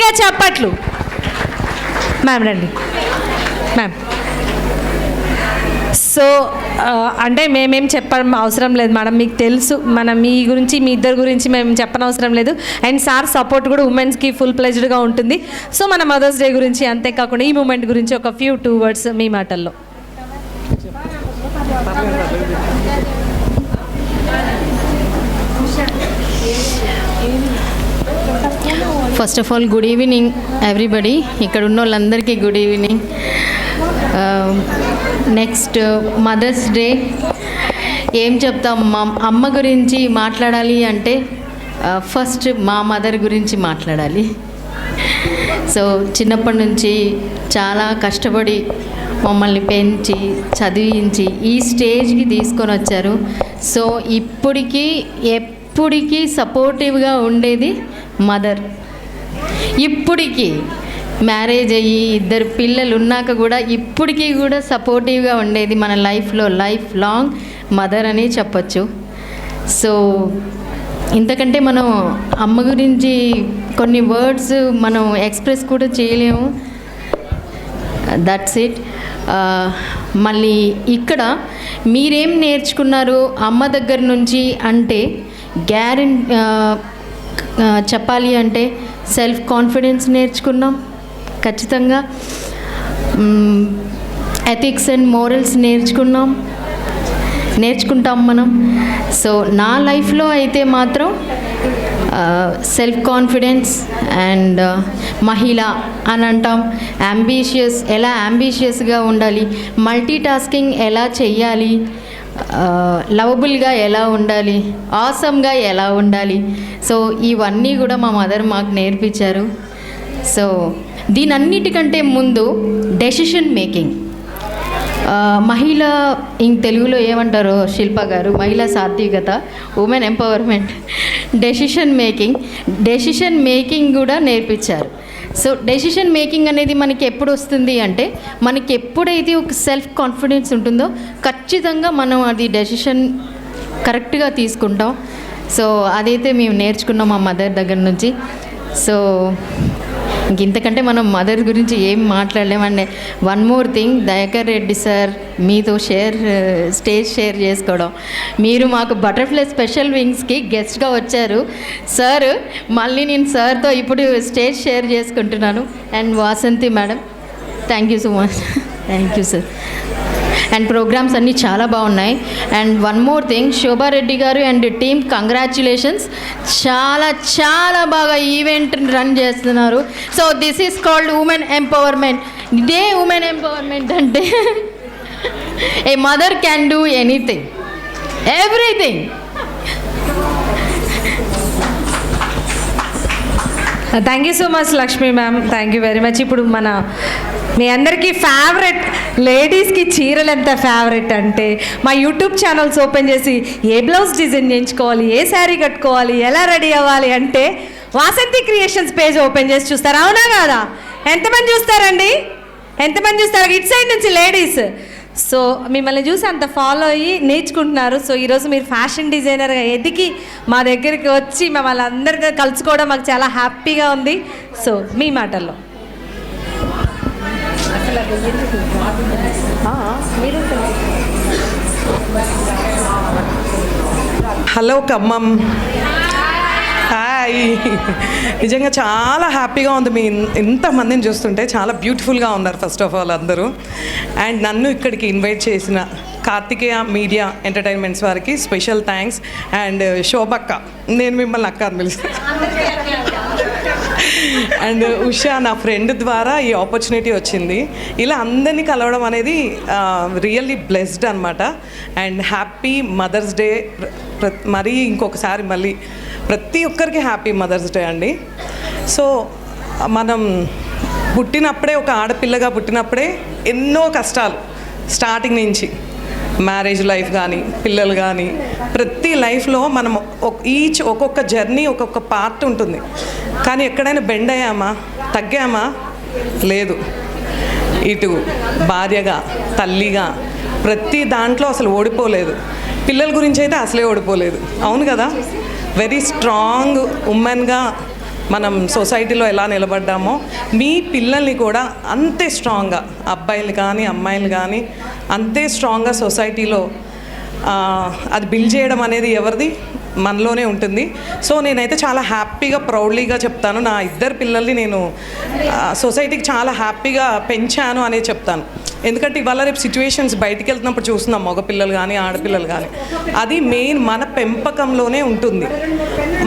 గట్టిగా చప్పట్లు. మ్యామ్ రండి మ్యామ్. సో అంటే మేమేం చెప్పడం అవసరం లేదు మేడం, మీకు తెలుసు మనం మీ గురించి మీ ఇద్దరు గురించి మేము చెప్పనవసరం లేదు. అండ్ సార్ సపోర్ట్ కూడా ఉమెన్స్కి ఫుల్ ప్లెజ్డ్గా ఉంటుంది. సో మన మదర్స్ డే గురించి అంతేకాకుండా ఈ మూమెంట్ గురించి ఒక ఫ్యూ 2 words మీ మాటల్లో. First of all good evening everybody, ఇక్కడ ఉన్న వాళ్ళందరికీ good evening. Next mother's day ఏం చెప్తాం, మా అమ్మ గురించి మాట్లాడాలి అంటే ఫస్ట్ మా మదర్ గురించి మాట్లాడాలి. సో చిన్నప్పటి నుంచి చాలా కష్టపడి మమ్మల్ని పెంచి చదివించి ఈ స్టేజ్కి తీసుకొని వచ్చారు. సో ఎప్పటికీ సపోర్టివ్గా ఉండేది మదర్. ఇప్పటికీ మ్యారేజ్ అయ్యి 2 పిల్లలు ఉన్నాక కూడా ఇప్పటికీ కూడా సపోర్టివ్గా ఉండేది మన లైఫ్లో లైఫ్ లాంగ్ మదర్ అని చెప్పచ్చు. సో ఇంతకంటే మనం అమ్మ గురించి కొన్ని వర్డ్స్ మనం ఎక్స్ప్రెస్ కూడా చేయలేము. That's it. మళ్ళీ ఇక్కడ మీరేం నేర్చుకున్నారు అమ్మ దగ్గర నుంచి అంటే చెప్పాలి అంటే సెల్ఫ్ కాన్ఫిడెన్స్ నేర్చుకున్నాం ఖచ్చితంగా. ఎథిక్స్ అండ్ మోరల్స్ నేర్చుకుంటాం మనం. సో నా లైఫ్లో అయితే మాత్రం సెల్ఫ్ కాన్ఫిడెన్స్ అండ్ మహిళ అని అంటాం, ఎలా అంబిషియస్గా ఉండాలి, మల్టీ టాస్కింగ్ ఎలా చెయ్యాలి, లవబుల్గా ఎలా ఉండాలి, ఆసమ్గా ఎలా ఉండాలి. సో ఇవన్నీ కూడా మా మదర్ మాకు నేర్పించారు. సో దీనన్నిటికంటే ముందు డెసిషన్ మేకింగ్, మహిళ తెలుగులో ఏమంటారో శిల్ప గారు, మహిళా సాత్వికత, ఉమెన్ ఎంపవర్మెంట్, డెసిషన్ మేకింగ్ కూడా నేర్పించారు. సో డెసిషన్ మేకింగ్ అనేది మనకి ఎప్పుడు వస్తుంది అంటే మనకి ఎప్పుడైతే ఒక సెల్ఫ్ కాన్ఫిడెన్స్ ఉంటుందో ఖచ్చితంగా మనం అది డెసిషన్ కరెక్ట్గా తీసుకుంటాం. సో అదైతే మేము నేర్చుకున్నాం మా మదర్ దగ్గర నుంచి. సో ఇంతకంటే మనం మదర్ గురించి ఏం మాట్లాడలేమండి. One more thing, Dayakar Reddy sir మీతో స్టేజ్ షేర్ చేసుకోవడం, మీరు మాకు బటర్ఫ్లై స్పెషల్ వింగ్స్కి గెస్ట్గా వచ్చారు సార్. మళ్ళీ నేను సార్తో ఇప్పుడు స్టేజ్ షేర్ చేసుకుంటున్నాను. And Vasanthi madam, thank you so much. Thank you sir. And programmes అన్నీ చాలా బాగున్నాయి. And one more thing, Shobha Reddy గారు అండ్ టీమ్ కంగ్రాచ్యులేషన్స్, చాలా బాగా ఈవెంట్ రన్ చేస్తున్నారు. So this is called women empowerment day. Women empowerment అంటే a mother can do anything, everything. Thank you so much Lakshmi ma'am, thank you very much. ఇప్పుడు మీ అందరికీ favourite లేడీస్కి చీరలు ఎంత ఫేవరెట్ అంటే మా యూట్యూబ్ ఛానల్స్ ఓపెన్ చేసి ఏ బ్లౌజ్ డిజైన్ చేయించుకోవాలి, ఏ శారీ కట్టుకోవాలి, ఎలా రెడీ అవ్వాలి అంటే వాసంతి క్రియేషన్స్ పేజ్ ఓపెన్ చేసి చూస్తారు. అవునా కాదా? ఎంతమంది చూస్తారండి? ఎంతమంది చూస్తారు ఇటు సైడ్ నుంచి లేడీస్? సో మిమ్మల్ని చూసి అంత ఫాలో అయ్యి నేర్చుకుంటున్నారు. సో ఈరోజు మీరు ఫ్యాషన్ డిజైనర్గా ఎదిగి మా దగ్గరికి వచ్చి మమ్మల్ని అందరితో కలుసుకోవడం మాకు చాలా హ్యాపీగా ఉంది. సో మీ మాటల్లో. Hello Khammam, hi. నిజంగా చాలా హ్యాపీగా ఉంది మీ ఇంతమందిని చూస్తుంటే. చాలా బ్యూటిఫుల్గా ఉన్నారు ఫస్ట్ ఆఫ్ ఆల్ అందరూ. అండ్ నన్ను ఇక్కడికి ఇన్వైట్ చేసిన కార్తికేయ మీడియా ఎంటర్టైన్మెంట్స్ వారికి స్పెషల్ థ్యాంక్స్. అండ్ శోభక్క, నేను మిమ్మల్ని అక్క అని పిలుస్తాను. అండ్ ఉషా, నా ఫ్రెండ్ ద్వారా ఈ ఆపర్చునిటీ వచ్చింది. ఇలా అందరినీ కలవడం అనేది రియల్లీ బ్లెస్డ్ అనమాట. And happy mother's day. మరీ ఇంకొకసారి మళ్ళీ ప్రతి ఒక్కరికి హ్యాపీ మదర్స్ డే అండి. సో మనం పుట్టినప్పుడే, ఒక ఆడపిల్లగా పుట్టినప్పుడే ఎన్నో కష్టాలు స్టార్టింగ్ నుంచి, మ్యారేజ్ లైఫ్ కానీ పిల్లలు కానీ ప్రతి లైఫ్లో మనం ఒక్కొక్క జర్నీ ఒక్కొక్క పార్ట్ ఉంటుంది. కానీ ఎక్కడైనా బెండ్ అయ్యామా, తగ్గామా? లేదు. ఇటు భార్యగా, తల్లిగా ప్రతి దాంట్లో అసలు ఓడిపోలేదు. పిల్లల గురించి అయితే అసలే ఓడిపోలేదు. అవును కదా? వెరీ స్ట్రాంగ్ ఉమెన్గా మనం సొసైటీలో ఎలా నిలబడ్డామో మీ పిల్లల్ని కూడా అంతే స్ట్రాంగ్గా, అబ్బాయిలు కానీ అమ్మాయిలు కానీ అంతే స్ట్రాంగ్గా సొసైటీలో అది బిల్డ్ చేయడం అనేది ఎవరిది, మనలోనే ఉంటుంది. సో నేనైతే చాలా హ్యాపీగా ప్రౌడ్లీగా చెప్తాను, నా ఇద్దరు పిల్లల్ని నేను సొసైటీకి చాలా హ్యాపీగా పెంచాను అనే చెప్తాను. ఎందుకంటే ఇవాళ రేపు సిచ్యువేషన్స్ బయటికి వెళ్తున్నప్పుడు చూస్తున్నాం, మగపిల్లలు కానీ ఆడపిల్లలు కానీ, అది మెయిన్ మన పెంపకంలోనే ఉంటుంది.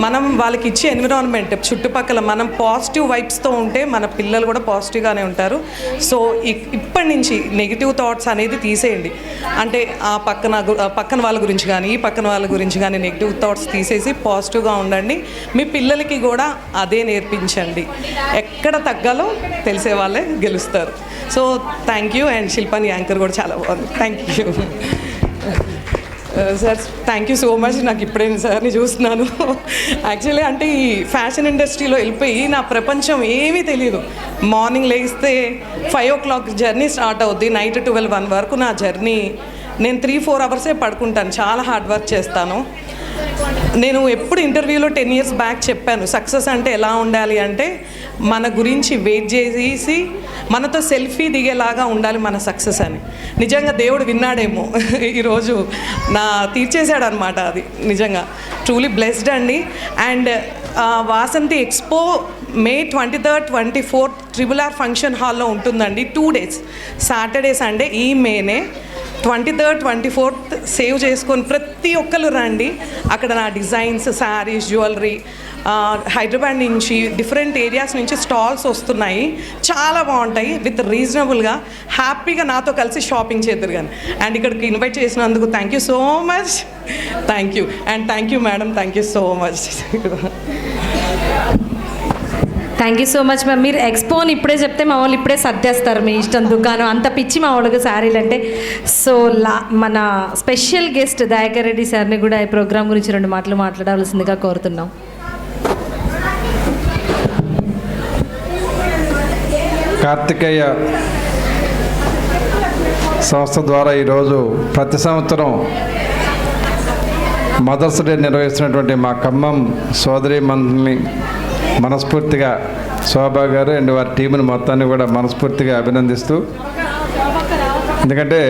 మనం వాళ్ళకి ఇచ్చే ఎన్విరాన్మెంట్ చుట్టుపక్కల మనం పాజిటివ్ వైబ్స్తో ఉంటే మన పిల్లలు కూడా పాజిటివ్గానే ఉంటారు. సో ఇప్పటి నుంచి నెగిటివ్ థాట్స్ అనేది తీసేయండి. అంటే ఆ పక్కన వాళ్ళ గురించి కానీ ఈ పక్కన వాళ్ళ గురించి కానీ నెగిటివ్ థాట్స్ తీసేసి పాజిటివ్గా ఉండండి. మీ పిల్లలకి కూడా అదే నేర్పించండి. ఎక్కడ తగ్గాలో తెలిసే వాళ్ళే గెలుస్తారు. So thank you. అండ్ శిల్పాని యాంకర్ కూడా చాలా బాగుంది. Thank you sir. Thank you so much. నాకు ఇప్పుడే సార్ని చూస్తున్నాను. యాక్చువల్లీ అంటే ఈ ఫ్యాషన్ ఇండస్ట్రీలో వెళ్ళిపోయి నా ప్రపంచం ఏమీ తెలియదు. మార్నింగ్ లేస్తే 5 o'clock జర్నీ స్టార్ట్ అవుద్ది, నైట్ 12-1 వరకు నా జర్నీ. నేను 3-4 అవర్సే పడుకుంటాను, చాలా హార్డ్ వర్క్ చేస్తాను. నేను ఎప్పుడు ఇంటర్వ్యూలో 10 years బ్యాక్ చెప్పాను, సక్సెస్ అంటే ఎలా ఉండాలి అంటే మన గురించి వెయిట్ చేసి మనతో సెల్ఫీ దిగేలాగా ఉండాలి మన సక్సెస్ అని. నిజంగా దేవుడు విన్నాడేమో, ఈరోజు తీర్చేశాడు అనమాట. అది నిజంగా ట్రూలీ బ్లెస్డ్ అండి. And Vasanthi expo May 23rd, 24th RRR function హాల్లో ఉంటుందండి. 2 days, సాటర్డే సండే. ఈ మేనే 23rd, 24th సేవ్ చేసుకొని ప్రతి ఒక్కరు రండి. అక్కడ నా డిజైన్స్, శారీస్, జ్యువెలరీ, హైదరాబాద్ నుంచి డిఫరెంట్ ఏరియాస్ నుంచి స్టాల్స్ వస్తున్నాయి, చాలా బాగుంటాయి. విత్ రీజనబుల్గా హ్యాపీగా నాతో కలిసి షాపింగ్ చేద్దరు కానీ. అండ్ ఇక్కడికి ఇన్వైట్ చేసినందుకు thank you so much. Thank you. And thank you madam, thank you so much. Thank you so much ma'am. మీరు ఎక్స్పోని ఇప్పుడే చెప్తే మా వాళ్ళు ఇప్పుడే సర్దేస్తారు, మీ ఇష్టం దుకాణం అంత పిచ్చి మా వాళ్ళకి శారీలు అంటే. సో మన స్పెషల్ గెస్ట్ దయాకర్ రెడ్డి సార్ని కూడా ఈ ప్రోగ్రామ్ గురించి 2 మాటలు మాట్లాడాల్సిందిగా కోరుతున్నాం. కార్తికేయ సంస్థ ద్వారా ఈరోజు ప్రతి సంవత్సరం మదర్స్ డే నిర్వహిస్తున్నటువంటి మా ఖమ్మం సోదరి మన్ని మనస్ఫూర్తిగా శోభా గారు అండ్ వారి టీంని మొత్తాన్ని కూడా మనస్ఫూర్తిగా అభినందిస్తూ, ఎందుకంటే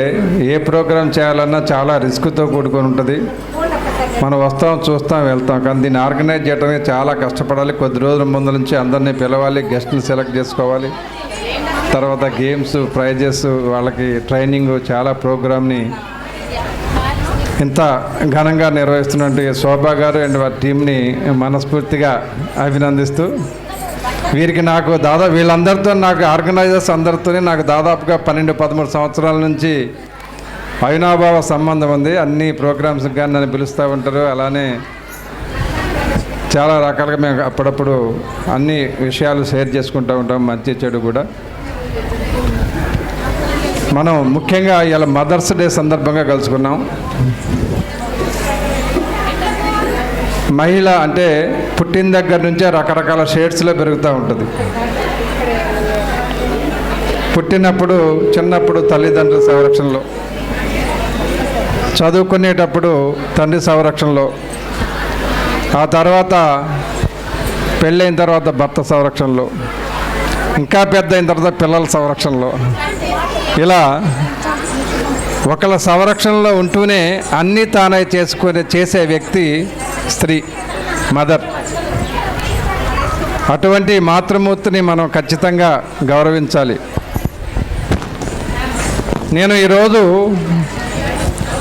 ఏ ప్రోగ్రాం చేయాలన్నా చాలా రిస్క్తో కూడుకొని ఉంటుంది. మనం వస్తాం, చూస్తాం, వెళ్తాం, కానీ దీన్ని ఆర్గనైజ్ చేయడానికి చాలా కష్టపడాలి. కొద్ది రోజుల ముందు నుంచి అందరినీ పిలవాలి, గెస్ట్ని సెలెక్ట్ చేసుకోవాలి, తర్వాత గేమ్స్, ప్రైజెస్, వాళ్ళకి ట్రైనింగ్, చాలా ప్రోగ్రామ్ని ఇంత ఘనంగా నిర్వహిస్తున్నటువంటి శోభా గారు అండ్ వారి టీంని మనస్ఫూర్తిగా అభినందిస్తూ, వీరికి నాకు వీళ్ళందరితో నాకు ఆర్గనైజర్స్ అందరితోనే నాకు దాదాపుగా 12-13 సంవత్సరాల నుంచి అవినాభావ సంబంధం ఉంది. అన్ని ప్రోగ్రామ్స్కి కానీ నన్ను పిలుస్తూ ఉంటారు. అలానే చాలా రకాలుగా మేము అప్పుడప్పుడు అన్ని విషయాలు షేర్ చేసుకుంటూ ఉంటాం, మంచి చెడు కూడా. మనం ముఖ్యంగా ఇలా మదర్స్ డే సందర్భంగా కలుసుకున్నాం. మహిళ అంటే పుట్టిన దగ్గర నుంచే రకరకాల షేడ్స్లో పెరుగుతూ ఉంటుంది. పుట్టినప్పుడు, చిన్నప్పుడు తల్లిదండ్రుల సంరక్షణలో, చదువుకునేటప్పుడు తండ్రి సంరక్షణలో, ఆ తర్వాత పెళ్ళైన తర్వాత భర్త సంరక్షణలో, ఇంకా పెద్ద అయిన తర్వాత పిల్లల సంరక్షణలో, ఇలా ఒకళ్ళ సంరక్షణలో ఉంటూనే అన్నీ తానే చేసే వ్యక్తి స్త్రీ, మదర్. అటువంటి మాతృమూర్తిని మనం ఖచ్చితంగా గౌరవించాలి. నేను ఈరోజు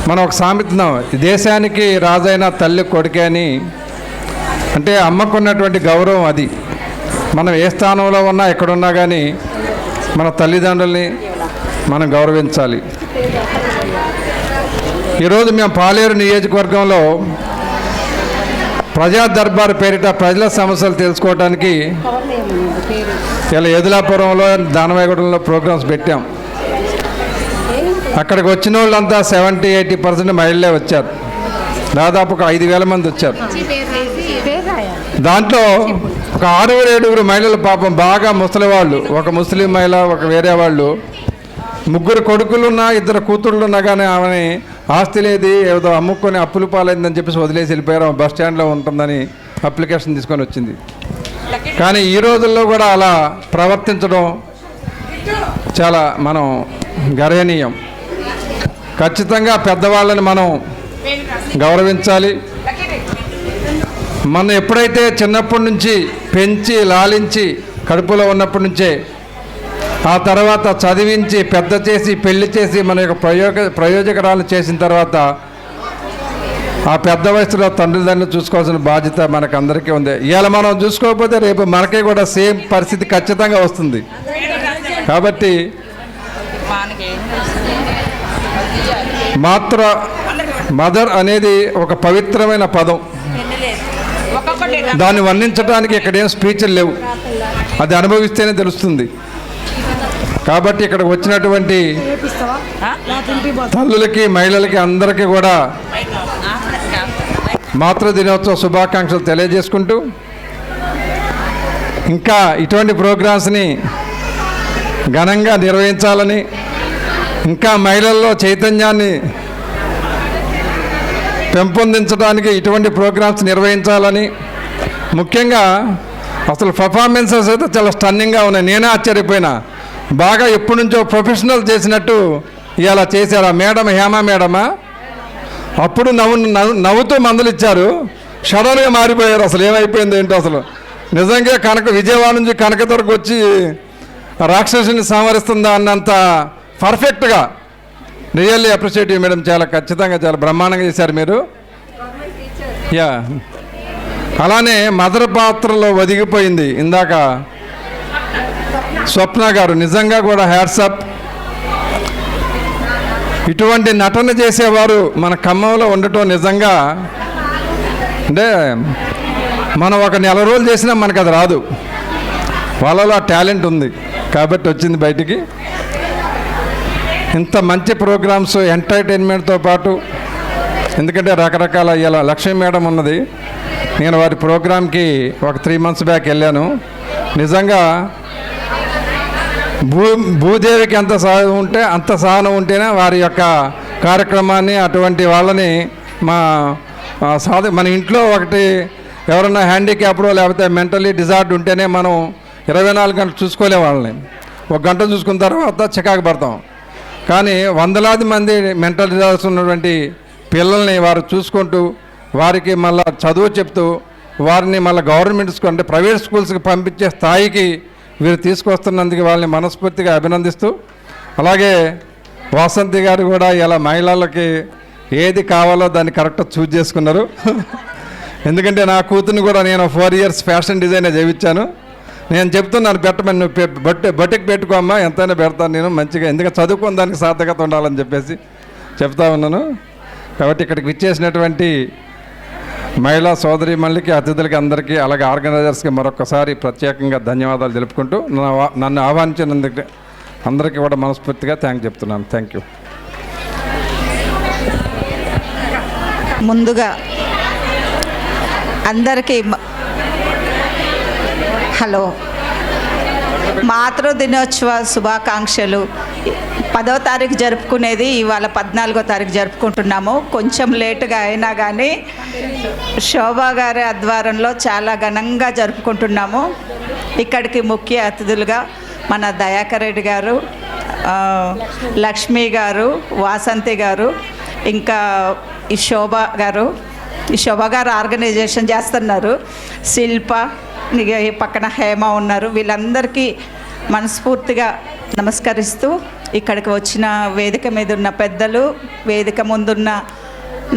మనం ఒక సామెతున్నాం, దేశానికి రాజైన తల్లి కొడుకే అని. అంటే అమ్మకున్నటువంటి గౌరవం అది. మనం ఏ స్థానంలో ఉన్నా, ఎక్కడున్నా కానీ మన తల్లిదండ్రుల్ని మనం గౌరవించాలి. ఈరోజు మేము పాలేరు నియోజకవర్గంలో ప్రజా దర్బారు పేరిట ప్రజల సమస్యలు తెలుసుకోవడానికి ఇలా ఎదులాపురంలో, దానవాయగూడెంలో ప్రోగ్రామ్స్ పెట్టాం. అక్కడికి వచ్చిన వాళ్ళంతా 70-80% మహిళలే వచ్చారు. దాదాపు ఒక 5,000 మంది వచ్చారు. దాంట్లో ఒక 6-7 మహిళలు పాపం బాగా ముసలి వాళ్ళు, ఒక ముస్లిం మహిళ, ఒక వేరే వాళ్ళు, 3 కొడుకులున్నా 2 కూతుళ్ళున్నా కానీ ఆమెని ఆస్తి లేదు, ఏదో అమ్ముకొని అప్పులు పాలైందని చెప్పేసి వదిలేసి వెళ్ళిపోయారు. బస్ స్టాండ్లో ఉంటుందని అప్లికేషన్ తీసుకొని వచ్చింది. కానీ ఈ రోజుల్లో కూడా అలా ప్రవర్తించడం చాలా మనం గర్హనీయం. ఖచ్చితంగా పెద్దవాళ్ళని మనం గౌరవించాలి. మనం ఎప్పుడైతే చిన్నప్పటి నుంచి పెంచి లాలించి కడుపులో ఉన్నప్పటి నుంచే ఆ తర్వాత చదివించి పెద్ద చేసి పెళ్లి చేసి మన యొక్క ప్రయోజకరాలు చేసిన తర్వాత ఆ పెద్ద వయసులో తండ్రిదండ్రులు చూసుకోవాల్సిన బాధ్యత మనకు అందరికీ ఉంది. ఇవాళ మనం చూసుకోకపోతే రేపు మనకే కూడా సేమ్ పరిస్థితి ఖచ్చితంగా వస్తుంది. కాబట్టి మదర్ అనేది ఒక పవిత్రమైన పదం. దాన్ని వర్ణించడానికి ఇక్కడేం స్పీచ్లు లేవు, అది అనుభవిస్తేనే తెలుస్తుంది. కాబట్టి ఇక్కడికి వచ్చినటువంటి తల్లులకి మహిళలకి అందరికీ కూడా మాతృ దినోత్సవ శుభాకాంక్షలు తెలియజేసుకుంటూ ఇంకా ఇటువంటి ప్రోగ్రామ్స్ని ఘనంగా నిర్వహించాలని, ఇంకా మహిళల్లో చైతన్యాన్ని పెంపొందించడానికి ఇటువంటి ప్రోగ్రామ్స్ నిర్వహించాలని, ముఖ్యంగా అసలు పర్ఫార్మెన్సెస్ అయితే చాలా స్టన్నింగ్గా ఉన్నాయి. నేనే ఆశ్చర్యపోయినా. బాగా ఎప్పటి నుంచో ప్రొఫెషనల్ చేసినట్టు ఇలా చేశారు. ఆ మేడం హేమ మేడమా అప్పుడు నవ్వుతూ మందులు ఇచ్చారు, సడన్గా మారిపోయారు. అసలు ఏమైపోయింది ఏంటో అసలు. నిజంగా విజయవాడ నుంచి కనకదుర్గకు వచ్చి రాక్షసుని సంహరిస్తుందా అన్నంత పర్ఫెక్ట్గా. రియల్లీ అప్రిషియేటివ్ మేడం, చాలా ఖచ్చితంగా చాలా బ్రహ్మాండంగా చేశారు మీరు. యా, అలానే మదర్ పాత్రలో ఒదిగిపోయింది ఇందాక స్వప్న గారు, నిజంగా కూడా హ్యాట్సప్. ఇటువంటి నటన చేసేవారు మన ఖమ్మంలో ఉండటం నిజంగా అంటే మనం ఒక నెల రోజులు చేసినా మనకు అది రాదు. వాళ్ళలో ఆ టాలెంట్ ఉంది కాబట్టి వచ్చింది బయటికి. ఇంత మంచి ప్రోగ్రామ్స్ ఎంటర్టైన్మెంట్తో పాటు, ఎందుకంటే రకరకాల ఇలా లక్ష్మీ మేడం ఉన్నది, నేను వారి ప్రోగ్రామ్కి ఒక 3 months బ్యాక్ వెళ్ళాను. నిజంగా భూదేవికి ఎంత సహనం ఉంటే అంత సహనం ఉంటేనే వారి యొక్క కార్యక్రమాన్ని అటువంటి వాళ్ళని మన ఇంట్లో ఒకటి ఎవరన్నా హ్యాండిక్యాప్డో లేకపోతే మెంటలీ డిజార్డ్ ఉంటేనే మనం 24 గంటలు చూసుకోలే వాళ్ళని. 1 గంట చూసుకున్న తర్వాత చికాకు పడతాం. కానీ వందలాది మంది మెంటల్ డిజార్డర్స్ ఉన్నటువంటి పిల్లల్ని వారు చూసుకుంటూ వారికి మళ్ళీ చదువు చెప్తూ వారిని మళ్ళీ గవర్నమెంట్ స్కూల్ అంటే ప్రైవేట్ స్కూల్స్కి పంపించే స్థాయికి వీరు తీసుకొస్తున్నందుకు వాళ్ళని మనస్ఫూర్తిగా అభినందిస్తూ, అలాగే వాసంతి గారు కూడా ఇలా మహిళలకి ఏది కావాలో దాన్ని కరెక్ట్గా చూజ్ చేసుకున్నారు. ఎందుకంటే నా కూతుర్ని కూడా నేను 4 years ఫ్యాషన్ డిజైనర్ చేయించాను. నేను చెప్తున్నాను పెట్టమని, నువ్వు బొటికి పెట్టుకోమ్మా, ఎంతైనా పెడతాను నేను మంచిగా, ఎందుకంటే చదువుకుని దానికి సార్థకత ఉండాలని చెప్పేసి చెప్తా ఉన్నాను. కాబట్టి ఇక్కడికి విచ్చేసినటువంటి మహిళా సోదరి మళ్ళీకి అతిథులకి అందరికీ అలాగే ఆర్గనైజర్స్కి మరొకసారి ప్రత్యేకంగా ధన్యవాదాలు తెలుపుకుంటూ నన్ను ఆహ్వానించినందుకు అందరికీ కూడా మనస్ఫూర్తిగా చెప్తున్నాను. Thank you. ముందుగా అందరికీ హలో, మాతృ దినోత్సవ శుభాకాంక్షలు. 10వ తారీఖు జరుపుకునేది ఇవాళ 14వ తారీఖు జరుపుకుంటున్నాము. కొంచెం లేటుగా అయినా కానీ శోభా గారి ఆధ్వర్యంలో చాలా ఘనంగా జరుపుకుంటున్నాము. ఇక్కడికి ముఖ్య అతిథులుగా మన దయాకర్ రెడ్డి గారు, లక్ష్మి గారు, వాసంతి గారు, ఇంకా ఈ శోభా గారు ఆర్గనైజేషన్ చేస్తున్నారు, శిల్ప, ఈ పక్కన హేమ ఉన్నారు. వీళ్ళందరికీ మనస్ఫూర్తిగా నమస్కరిస్తూ ఇక్కడికి వచ్చిన వేదిక మీద ఉన్న పెద్దలు, వేదిక ముందున్న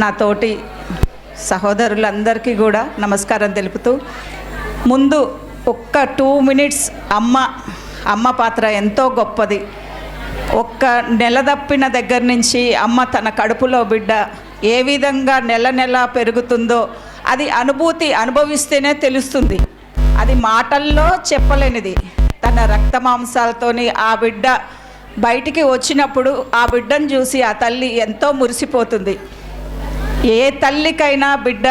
నా తోటి సహోదరులందరికీ కూడా నమస్కారం తెలుపుతూ, ముందు ఒక్క 2 minutes అమ్మ పాత్ర ఎంతో గొప్పది. ఒక్క నెల తప్పిన దగ్గర నుంచి అమ్మ తన కడుపులో బిడ్డ ఏ విధంగా నెల నెల పెరుగుతుందో అది అనుభవిస్తేనే తెలుస్తుంది. అది మాటల్లో చెప్పలేనిది. తన రక్త మాంసాలతోని ఆ బిడ్డ బయటికి వచ్చినప్పుడు ఆ బిడ్డను చూసి ఆ తల్లి ఎంతో మురిసిపోతుంది. ఏ తల్లికైనా బిడ్డ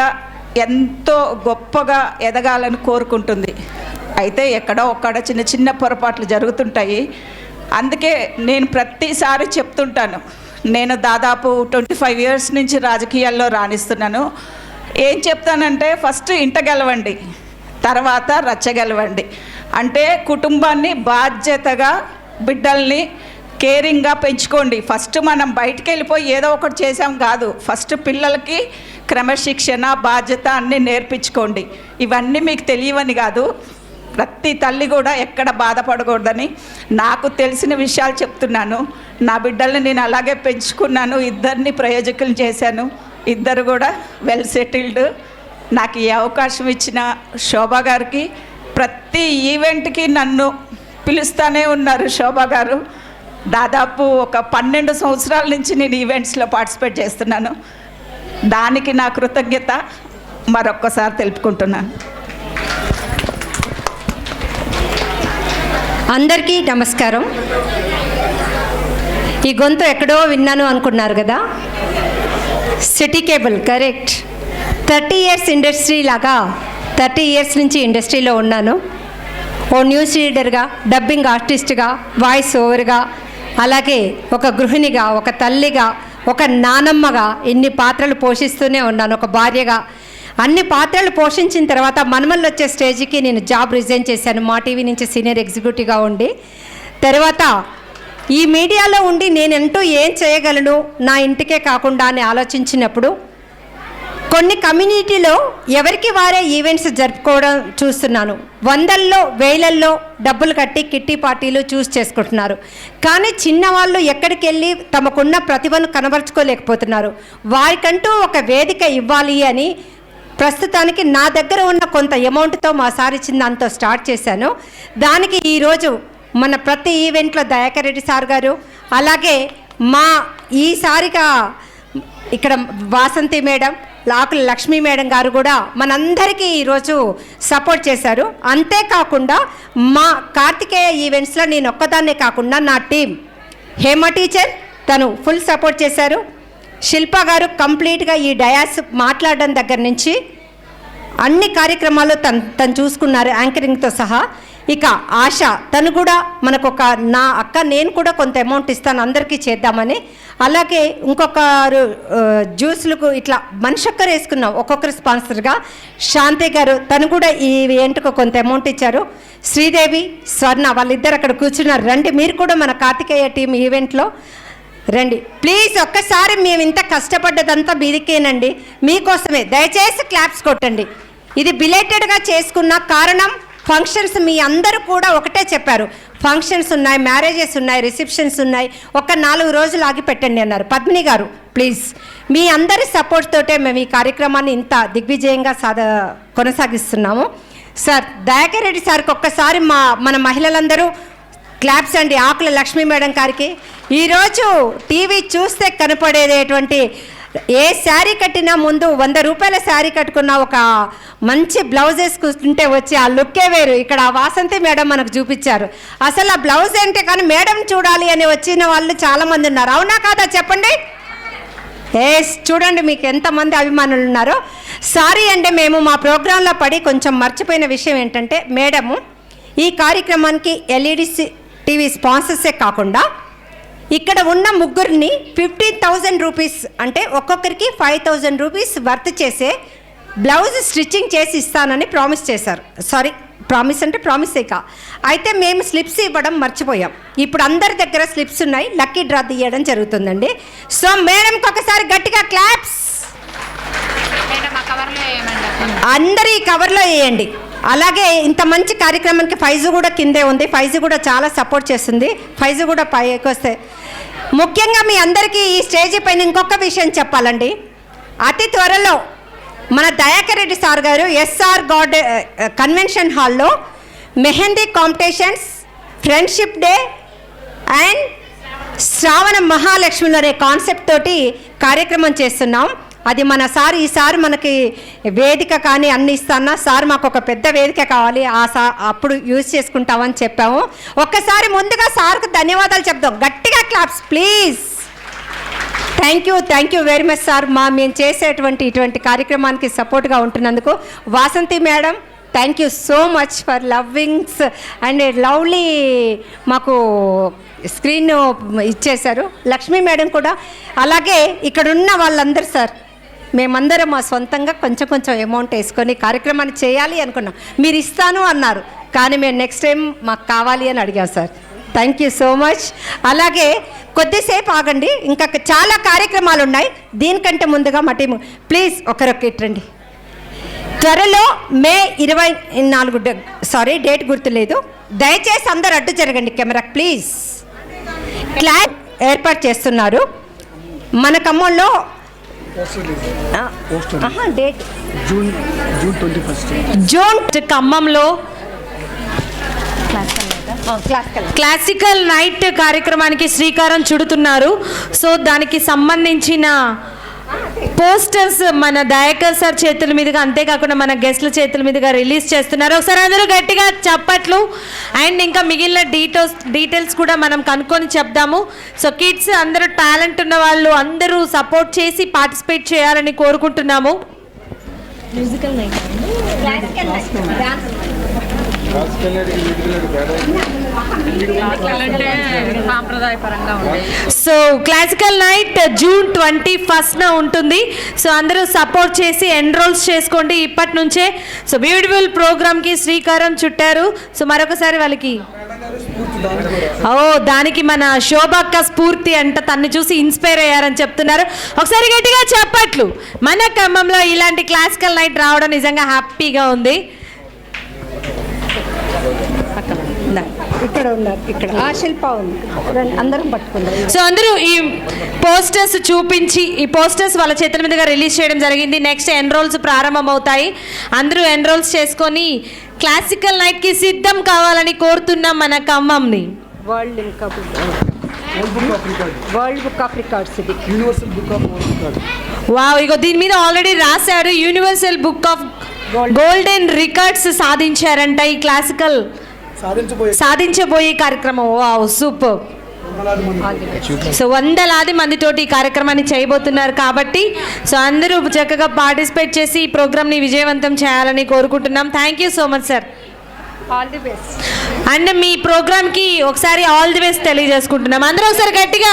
ఎంతో గొప్పగా ఎదగాలని కోరుకుంటుంది. అయితే ఎక్కడో ఒక్కడ చిన్న చిన్న పొరపాట్లు జరుగుతుంటాయి. అందుకే నేను ప్రతిసారి చెప్తుంటాను, నేను దాదాపు 25 years నుంచి రాజకీయాల్లో రాణిస్తున్నాను. ఏం చెప్తానంటే, ఫస్ట్ ఇంట గెలవండి, తర్వాత రచ్చగలవండి. అంటే కుటుంబాన్ని బాధ్యతగా బిడ్డల్ని కేరింగ్గా పెంచుకోండి. ఫస్ట్ మనం బయటికి వెళ్ళిపోయి ఏదో ఒకటి చేసాం కాదు, ఫస్ట్ పిల్లలకి క్రమశిక్షణ బాధ్యత అన్నీ నేర్పించుకోండి. ఇవన్నీ మీకు తెలియవని కాదు, ప్రతి తల్లి కూడా ఎక్కడ బాధపడకూడదని నాకు తెలిసిన విషయాలు చెప్తున్నాను. నా బిడ్డల్ని నేను అలాగే పెంచుకున్నాను, ఇద్దరిని ప్రయోజకులు చేశాను, ఇద్దరు కూడా వెల్ సెటిల్డ్. నాకు ఈ అవకాశం ఇచ్చిన శోభా గారికి, ప్రతి ఈవెంట్కి నన్ను పిలుస్తూనే ఉన్నారు శోభా గారు. దాదాపు ఒక 12 సంవత్సరాల నుంచి నేను ఈవెంట్స్లో పార్టిసిపేట్ చేస్తున్నాను. దానికి నా కృతజ్ఞత మరొక్కసారి తెలుపుకుంటున్నాను. అందరికీ నమస్కారం. ఈ గొంతు ఎక్కడో విన్నాను అనుకున్నారు కదా, city cable correct. 30 years industry లాగా 30 ఇయర్స్ నుంచి ఇండస్ట్రీలో ఉన్నాను. ఓ న్యూస్ రీడర్గా, డబ్బింగ్ ఆర్టిస్ట్గా, వాయిస్ ఓవర్గా, అలాగే ఒక గృహిణిగా, ఒక తల్లిగా, ఒక నానమ్మగా ఇన్ని పాత్రలు పోషిస్తూనే ఉన్నాను. ఒక భార్యగా అన్ని పాత్రలు పోషించిన తర్వాత మనమల్ని వచ్చే స్టేజ్కి నేను జాబ్ రిజైన్ చేశాను. మా టీవీ నుంచి సీనియర్ ఎగ్జిక్యూటివ్గా ఉండి, తర్వాత ఈ మీడియాలో ఉండి నేనంటూ ఏం చేయగలను నా ఇంటికే కాకుండా అని ఆలోచించినప్పుడు కొన్ని కమ్యూనిటీలో ఎవరికి వారే ఈవెంట్స్ జరుపుకోవడం చూస్తున్నాను. వందల్లో వేలల్లో డబ్బులు కట్టి కిట్టి పార్టీలు చూస్ చేసుకుంటున్నారు. కానీ చిన్నవాళ్ళు ఎక్కడికి వెళ్ళి తమకున్న ప్రతిభను కనబరుచుకోలేకపోతున్నారు. వారికంటూ ఒక వేదిక ఇవ్వాలి అని ప్రస్తుతానికి నా దగ్గర ఉన్న కొంత అమౌంట్తో మా సార్ ఇచ్చిన దాంతో స్టార్ట్ చేశాను. దానికి ఈరోజు మన ప్రతి ఈవెంట్లో దయాకర్ రెడ్డి సార్ గారు, అలాగే మా ఈసారిగా ఇక్కడ వాసంతి మేడం, లాకుల లక్ష్మీ మేడం గారు కూడా మనందరికీ ఈరోజు సపోర్ట్ చేశారు. అంతేకాకుండా మా కార్తికేయ ఈవెంట్స్లో నేను ఒక్కదాన్నే కాకుండా నా టీం హేమ టీచర్ తను ఫుల్ సపోర్ట్ చేశారు. శిల్ప గారు కంప్లీట్గా ఈ డయాస్ మాట్లాడడం దగ్గర నుంచి అన్ని కార్యక్రమాలు తను చూసుకున్నారు, యాంకరింగ్తో సహా. ఇక ఆశ తను కూడా మనకు ఒక నా అక్క నేను కూడా కొంత అమౌంట్ ఇస్తాను అందరికీ చేద్దామని. అలాగే ఇంకొకరు జ్యూస్లకు ఇట్లా మనిషొక్కరు వేసుకున్నాం ఒక్కొక్కరు స్పాన్సర్గా. శాంతి గారు తను కూడా ఈ ఈవెంట్కు కొంత అమౌంట్ ఇచ్చారు. శ్రీదేవి, స్వర్ణ వాళ్ళిద్దరు అక్కడ కూర్చున్నారు. రండి మీరు కూడా మన కార్తికేయ టీం ఈవెంట్లో రండి ప్లీజ్. ఒక్కసారి మేము ఇంత కష్టపడ్డదంతా మీదికేనండి, మీకోసమే. దయచేసి క్లాప్స్ కొట్టండి. ఇది బిలేటెడ్గా చేసుకున్న కారణం ఫంక్షన్స్ మీ అందరూ కూడా ఒకటే చెప్పారు, ఫంక్షన్స్ ఉన్నాయి, మ్యారేజెస్ ఉన్నాయి, రిసెప్షన్స్ ఉన్నాయి, ఒక 4 రోజులు ఆగి పెట్టండి అన్నారు. పద్మిని గారు ప్లీజ్ మీ అందరి సపోర్ట్ తోటే మేము ఈ కార్యక్రమాన్ని ఇంత దిగ్విజయంగా కొనసాగిస్తున్నాము. సార్ దయాకర్ రెడ్డి సార్కి ఒక్కసారి మన మహిళలందరూ క్లాప్స్ అండి. ఆకుల లక్ష్మీ మేడం గారికి ఈరోజు టీవీ చూస్తే కనపడేటువంటి ఏ శారీ కట్టినా ముందు 100 రూపాయల శారీ కట్టుకున్న ఒక మంచి బ్లౌజ్ వేసుకుంటే వచ్చి ఆ లుక్కే వేరు. ఇక్కడ వాసంతి మేడం మనకు చూపించారు. అసలు ఆ బ్లౌజ్ ఏంటి కానీ మేడం చూడాలి అని వచ్చిన వాళ్ళు చాలామంది ఉన్నారు. అవునా కాదా చెప్పండి? చూడండి మీకు ఎంతమంది అభిమానులు ఉన్నారో. సారీ అండి మేము మా ప్రోగ్రాంలో పడి కొంచెం మర్చిపోయిన విషయం ఏంటంటే, మేడము ఈ కార్యక్రమానికి ఎల్ఈడి టీవీ స్పాన్సర్సే కాకుండా ఇక్కడ ఉన్న ముగ్గురిని 15,000 రూపీస్ అంటే ఒక్కొక్కరికి 5,000 రూపీస్ వర్త్ చేసే బ్లౌజ్ స్టిచ్చింగ్ చేసి ఇస్తానని ప్రామిస్ చేశారు. సారీ ప్రామిస్ అంటే ప్రామిసేక. అయితే మేము స్లిప్స్ ఇవ్వడం మర్చిపోయాం. ఇప్పుడు అందరి దగ్గర స్లిప్స్ ఉన్నాయి, లక్కీ డ్రా తీయడం జరుగుతుందండి. సో మేడంకి ఒకసారి గట్టిగా క్లాప్స్. అందరి కవర్లో వేయండి. అలాగే ఇంత మంచి కార్యక్రమానికి ఫైజు కూడా కిందే ఉంది. ఫైజు కూడా చాలా సపోర్ట్ చేస్తుంది. ఫైజు కూడా పైకి వస్తే ముఖ్యంగా మీ అందరికీ ఈ స్టేజీ పైన ఇంకొక విషయం చెప్పాలండి. అతి త్వరలో మన దయాకర్ రెడ్డి సార్ గారు ఎస్ఆర్ గాడ్ కన్వెన్షన్ హాల్లో mehndi competitions, friendship day and Shravana మహాలక్ష్మిలో అనే కాన్సెప్ట్ తోటి కార్యక్రమం చేస్తున్నాం. అది మన సార్ ఈసారి మనకి వేదిక కానీ అన్ని ఇస్తానా సార్ మాకు ఒక పెద్ద వేదిక కావాలి, అప్పుడు యూజ్ చేసుకుంటామని చెప్పాము. ఒక్కసారి ముందుగా సార్కు ధన్యవాదాలు చెప్దాం. గట్టిగా claps please. Thank you very much sir. మేము చేసేటువంటి ఇటువంటి కార్యక్రమానికి సపోర్ట్గా ఉంటున్నందుకు. Vasanthi madam thank you so much for lovings and lovely మాకు స్క్రీన్ ఇచ్చేశారు. లక్ష్మీ మేడం కూడా. అలాగే ఇక్కడున్న వాళ్ళందరూ సార్ మేమందరం మా సొంతంగా కొంచెం కొంచెం అమౌంట్ వేసుకొని కార్యక్రమాన్ని చేయాలి అనుకున్నాం. మీరు ఇస్తాను అన్నారు, కానీ మేము నెక్స్ట్ టైం మాకు కావాలి అని అడిగాం sir. Thank you so much. అలాగే కొద్దిసేపు ఆగండి, ఇంకా చాలా కార్యక్రమాలు ఉన్నాయి. దీనికంటే ముందుగా మా టీము ప్లీజ్ ఒకరొక్క ఇట్రండి. త్వరలో మే 24 డేట్ గుర్తులేదు, దయచేసి అందరు అడ్డు జరగండి కెమెరా ప్లీజ్. క్లాస్ ఏర్పాటు చేస్తున్నారు మన ఖమ్మంలో. డేట్ జూన్ ఖమ్మంలో క్లాసికల్ నైట్ కార్యక్రమానికి శ్రీకారం చుడుతున్నారు. సో దానికి సంబంధించిన పోస్టర్స్ మన దయాకర్ సార్ చేతుల మీదుగా, అంతేకాకుండా మన గెస్ట్ల చేతుల మీదుగా రిలీజ్ చేస్తున్నారు. ఒకసారి అందరూ గట్టిగా చప్పట్లు. అండ్ ఇంకా మిగిలిన డీటెయిల్స్ కూడా మనం కనుక్కొని చెప్దాము. సో కిడ్స్ అందరూ టాలెంట్ ఉన్న వాళ్ళు అందరూ సపోర్ట్ చేసి పార్టిసిపేట్ చేయాలని కోరుకుంటున్నాము. సో క్లాసికల్ నైట్ జూన్ 21న ఉంటుంది. సో అందరూ సపోర్ట్ చేసి ఎన్రోల్స్ చేసుకోండి ఇప్పటి నుంచే. సో బ్యూటిఫుల్ ప్రోగ్రామ్కి శ్రీకారం చుట్టారు. సో మరొకసారి వాళ్ళకి దానికి మన శోభక్క స్ఫూర్తి అంట, తన్ని చూసి ఇన్స్పైర్ అయ్యారని చెప్తున్నారు. ఒకసారి గట్టిగా చెప్పట్లు. మన ఖమ్మంలో ఇలాంటి క్లాసికల్ నైట్ రావడం నిజంగా హ్యాపీగా ఉంది. ఇక్కడ ఉన్నారు, ఇక్కడ ఆ శిల్ప ఉంది, అందరం పట్టుకున్నారు. సో అందరూ ఈ పోస్టర్స్ చూపించి, ఈ పోస్టర్స్ వాళ్ళ చేతుల మీదుగా రిలీజ్ చేయడం జరిగింది. నెక్స్ట్ ఎన్రోల్స్ ప్రారంభమవుతాయి. అందరూ ఎన్రోల్స్ చేసుకొని క్లాసికల్ నైట్కి సిద్ధం కావాలని కోరుతున్నాం మన ఖమ్మంని. వరల్డ్ బుక్ ఆఫ్ రికార్డ్స్ ఇది. వావ్, ఇగో దీని మీద ఆల్రెడీ రాశారు, universal book of golden records సాధించారంట ఈ క్లాసికల్ సాధించబోయే కార్యక్రమం. Wow, super. సో వందలాది మందితోటి ఈ కార్యక్రమాన్ని చేయబోతున్నారు కాబట్టి సో అందరూ చక్కగా పార్టిసిపేట్ చేసి ఈ ప్రోగ్రామ్ని విజయవంతం చేయాలని కోరుకుంటున్నాం. Thank you so much sir. All the best. And మీ ప్రోగ్రామ్కి ఒకసారి ఆల్ ది బెస్ట్ తెలియజేసుకుంటున్నాం. అందరూ ఒకసారి గట్టిగా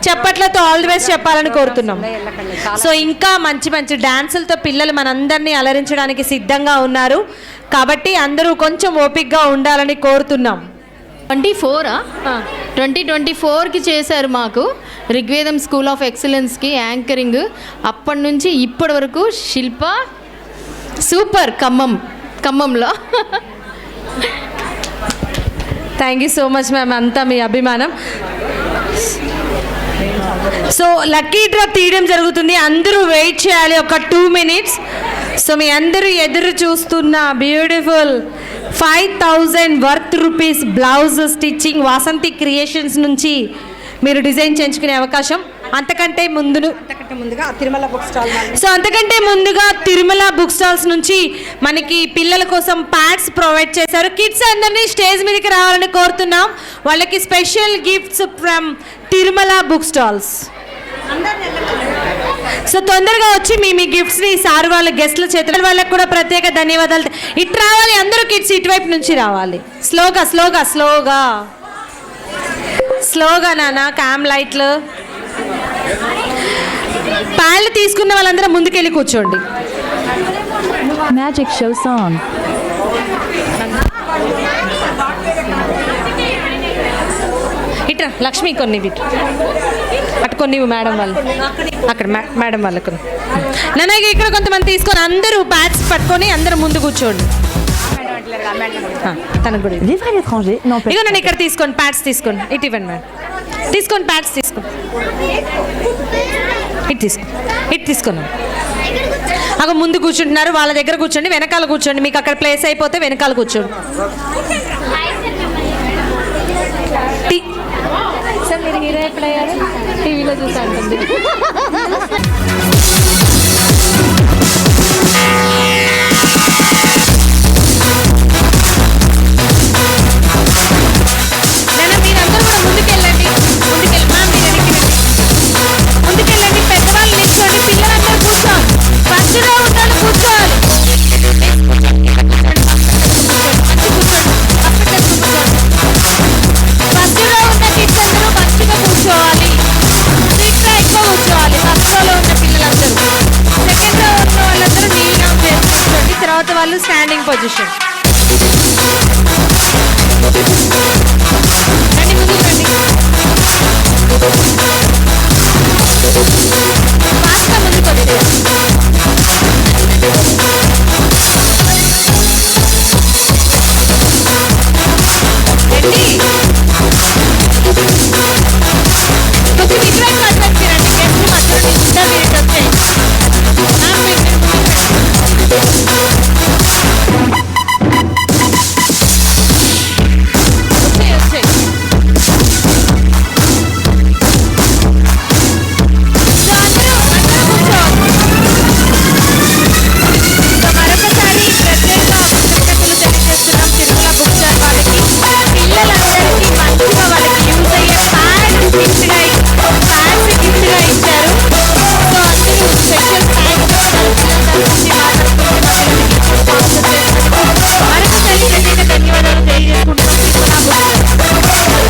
చప్పట్లతో ఆల్ ది బెస్ట్ చెప్పాలని కోరుతున్నాం. సో ఇంకా మంచి మంచి డాన్సులతో పిల్లలు మనందరినీ అలరించడానికి సిద్ధంగా ఉన్నారు కాబట్టి అందరూ కొంచెం ఓపికగా ఉండాలని కోరుతున్నాం. 2024కి చేశారు మాకు ఋగ్వేదం స్కూల్ ఆఫ్ ఎక్సలెన్స్కి యాంకరింగ్. అప్పటి నుంచి ఇప్పటి వరకు శిల్ప సూపర్ ఖమ్మంలో. Thank you so much ma'am, అంతా మీ అభిమానం. సో లక్కీ డ్రా తీయడం జరుగుతుంది, అందరూ వెయిట్ చేయాలి ఒక 2 minutes. సో మీ అందరూ ఎదురు చూస్తున్న beautiful 5,000 worth rupees blouse stitching Vasanthi creations నుంచి మీరు డిజైన్ చేయించుకునే అవకాశం. అంతకంటే ముందుగా తిరుమల బుక్ స్టాల్స్ నుంచి మనకి పిల్లల కోసం ప్యాడ్స్ ప్రొవైడ్ చేశారు. కిడ్స్ అందరినీ స్టేజ్ మీదకి రావాలని కోరుతున్నాం. వాళ్ళకి special gifts from Tirumala book stalls. So తొందరగా వచ్చి మీ గిఫ్ట్స్ని సార్ వాళ్ళ గెస్ట్ల చేతుల వాళ్ళకి కూడా ప్రత్యేక ధన్యవాదాలు. ఇటు రావాలి అందరూ కిడ్స్, ఇటువైపు నుంచి రావాలి. స్లోగా నాన్న. క్యామ్ లైట్లు. ప్యాళ్ళు తీసుకున్న వాళ్ళందరూ ముందుకెళ్ళి కూర్చోండి. Magic show song. ఇట్రా లక్ష్మి, కొన్ని ఇటు అటు కొన్ని మేడం వాళ్ళు అక్కడ మేడం వాళ్ళకు నాన్న ఇక్కడ కొంతమంది తీసుకొని అందరూ ప్యాడ్స్ పట్టుకొని అందరూ ముందు కూర్చోండి. తనకు కూడా Vivre à l'étranger n'empêche ఇక నన్ను ఇక్కడ తీసుకోండి, ప్యాడ్స్ తీసుకోండి. ఇటు ఇవ్వండి మేడం, తీసుకోండి ప్యాడ్స్ తీసుకోండి. ఇటు తీసుకున్నాం. అక్కడ ముందు కూర్చుంటున్నారు, వాళ్ళ దగ్గర కూర్చోండి, వెనకాల కూర్చోండి. మీకు అక్కడ ప్లేస్ అయిపోతే వెనకాల కూర్చోండి. సార్ మీరు హీరో ఎప్పుడయ్యారు? టీవీలో చూసాను. మీరందరూ కూడా ముందుకెళ్ళండి. ముందుకెళ్ళండి. పెద్దవాళ్ళు నిల్చోండి, పిల్లలందరూ కూర్చోవాలి. ఫస్ట్ రో ఉంటాను కూర్చోవాలి. ఫస్ట్ రో ఉన్న కిడ్స్ అందరూ మంచిగా కూర్చోవాలి. సీట్లో ఎక్కువ కూర్చోవాలి. పొజిషన్. రండి, ముందుకు రండి. ఫాస్ట్గా ముందుకు వచ్చేయండి. రెడ్డి, కొంచెం ఇటువైపు అట్రాక్ట్ చేయండి. గెస్ట్ మధ్యలో నిండా మీరు వచ్చేయండి. మీరు ముందుకు రండి. వచ్చేయి. సో అందరూ కూర్చోవాలి. సో మరొకసారి ప్రత్యేక కృతజ్ఞతలు తెలియజేస్తున్నాం తిరుమల బుక్ స్టాల్ వాళ్ళకి. పిల్లలందరికీ మంచిగా వాళ్ళకి యూజ్ అయ్యే ప్యాడ్స్ గిఫ్ట్గా ఇచ్చారు. సో అందరూ స్పెషల్ థ్యాంక్స్ చెప్తారు పిల్లలందరికీ మా తరఫున మరొకసారి ప్రత్యేక ధన్యవాదాలు తెలియజేసుకుంటున్నాం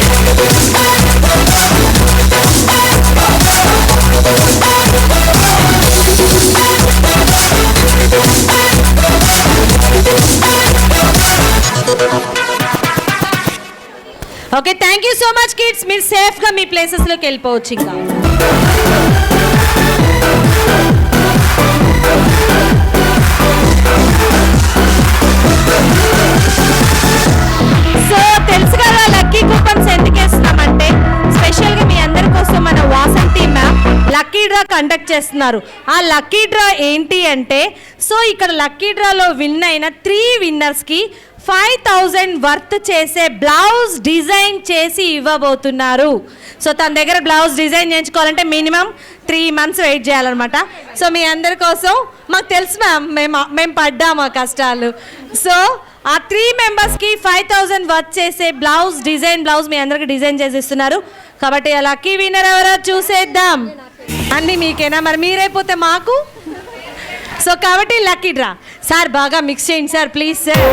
Tirumala book stall. Okay, thank you so much kids. మీరు సేఫ్గా మీ ప్లేసెస్లోకి వెళ్ళిపోవచ్చు. ఇంకా సో తెలుసు కదా లక్కీ కూపన్స్ ఎందుకు వేస్తున్నామంటే స్పెషల్గా మీ అందరి కోసం మన Vasanthi ma'am lucky draw conduct చేస్తున్నారు. ఆ లక్కీ డ్రా ఏంటి అంటే సో ఇక్కడ లక్కీ డ్రాలో విన్ అయిన 3 విన్నర్స్కి 5000 వర్త్ చేసే బ్లౌజ్ డిజైన్ చేసి ఇవ్వబోతున్నారు. సో తన దగ్గర బ్లౌజ్ డిజైన్ చేయించుకోవాలంటే మినిమం 3 months వెయిట్ చేయాలన్నమాట. సో మీ అందరి కోసం మాకు తెలుసు మ్యామ్, మేము పడ్డాము ఆ కష్టాలు. సో ఆ 3 మెంబర్స్కి 5000 వర్త్ చేసే బ్లౌజ్ మీ అందరికి డిజైన్ చేసి ఇస్తున్నారు. కాబట్టి ఆ లక్కీ విన్నర్ ఎవరో చూసేద్దాం. అన్నీ మీకేనా, మరి మీరైపోతే మాకు. సో కాబట్టి లక్కీ డ్రా. సార్ బాగా మిక్స్ చేయండి సార్, ప్లీజ్ సార్.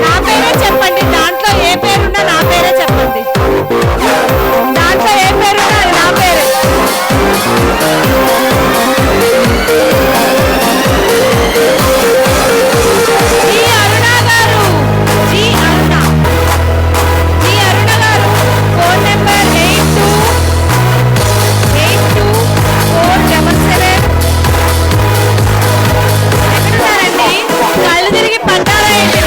నా పేరే చెప్పండి, దాంట్లో ఏ పేరున్నా నా పేరే చెప్పండి. దాంట్లో ఏ పేరున్నా అది నా పేరే. జీ అరుణ గారు, జీ అరుణ గారు ఫోన్ నెంబర్ 828477. ఎక్కడున్నారండి? కళ్ళు తిరిగి పడ్డారా ఏంటి?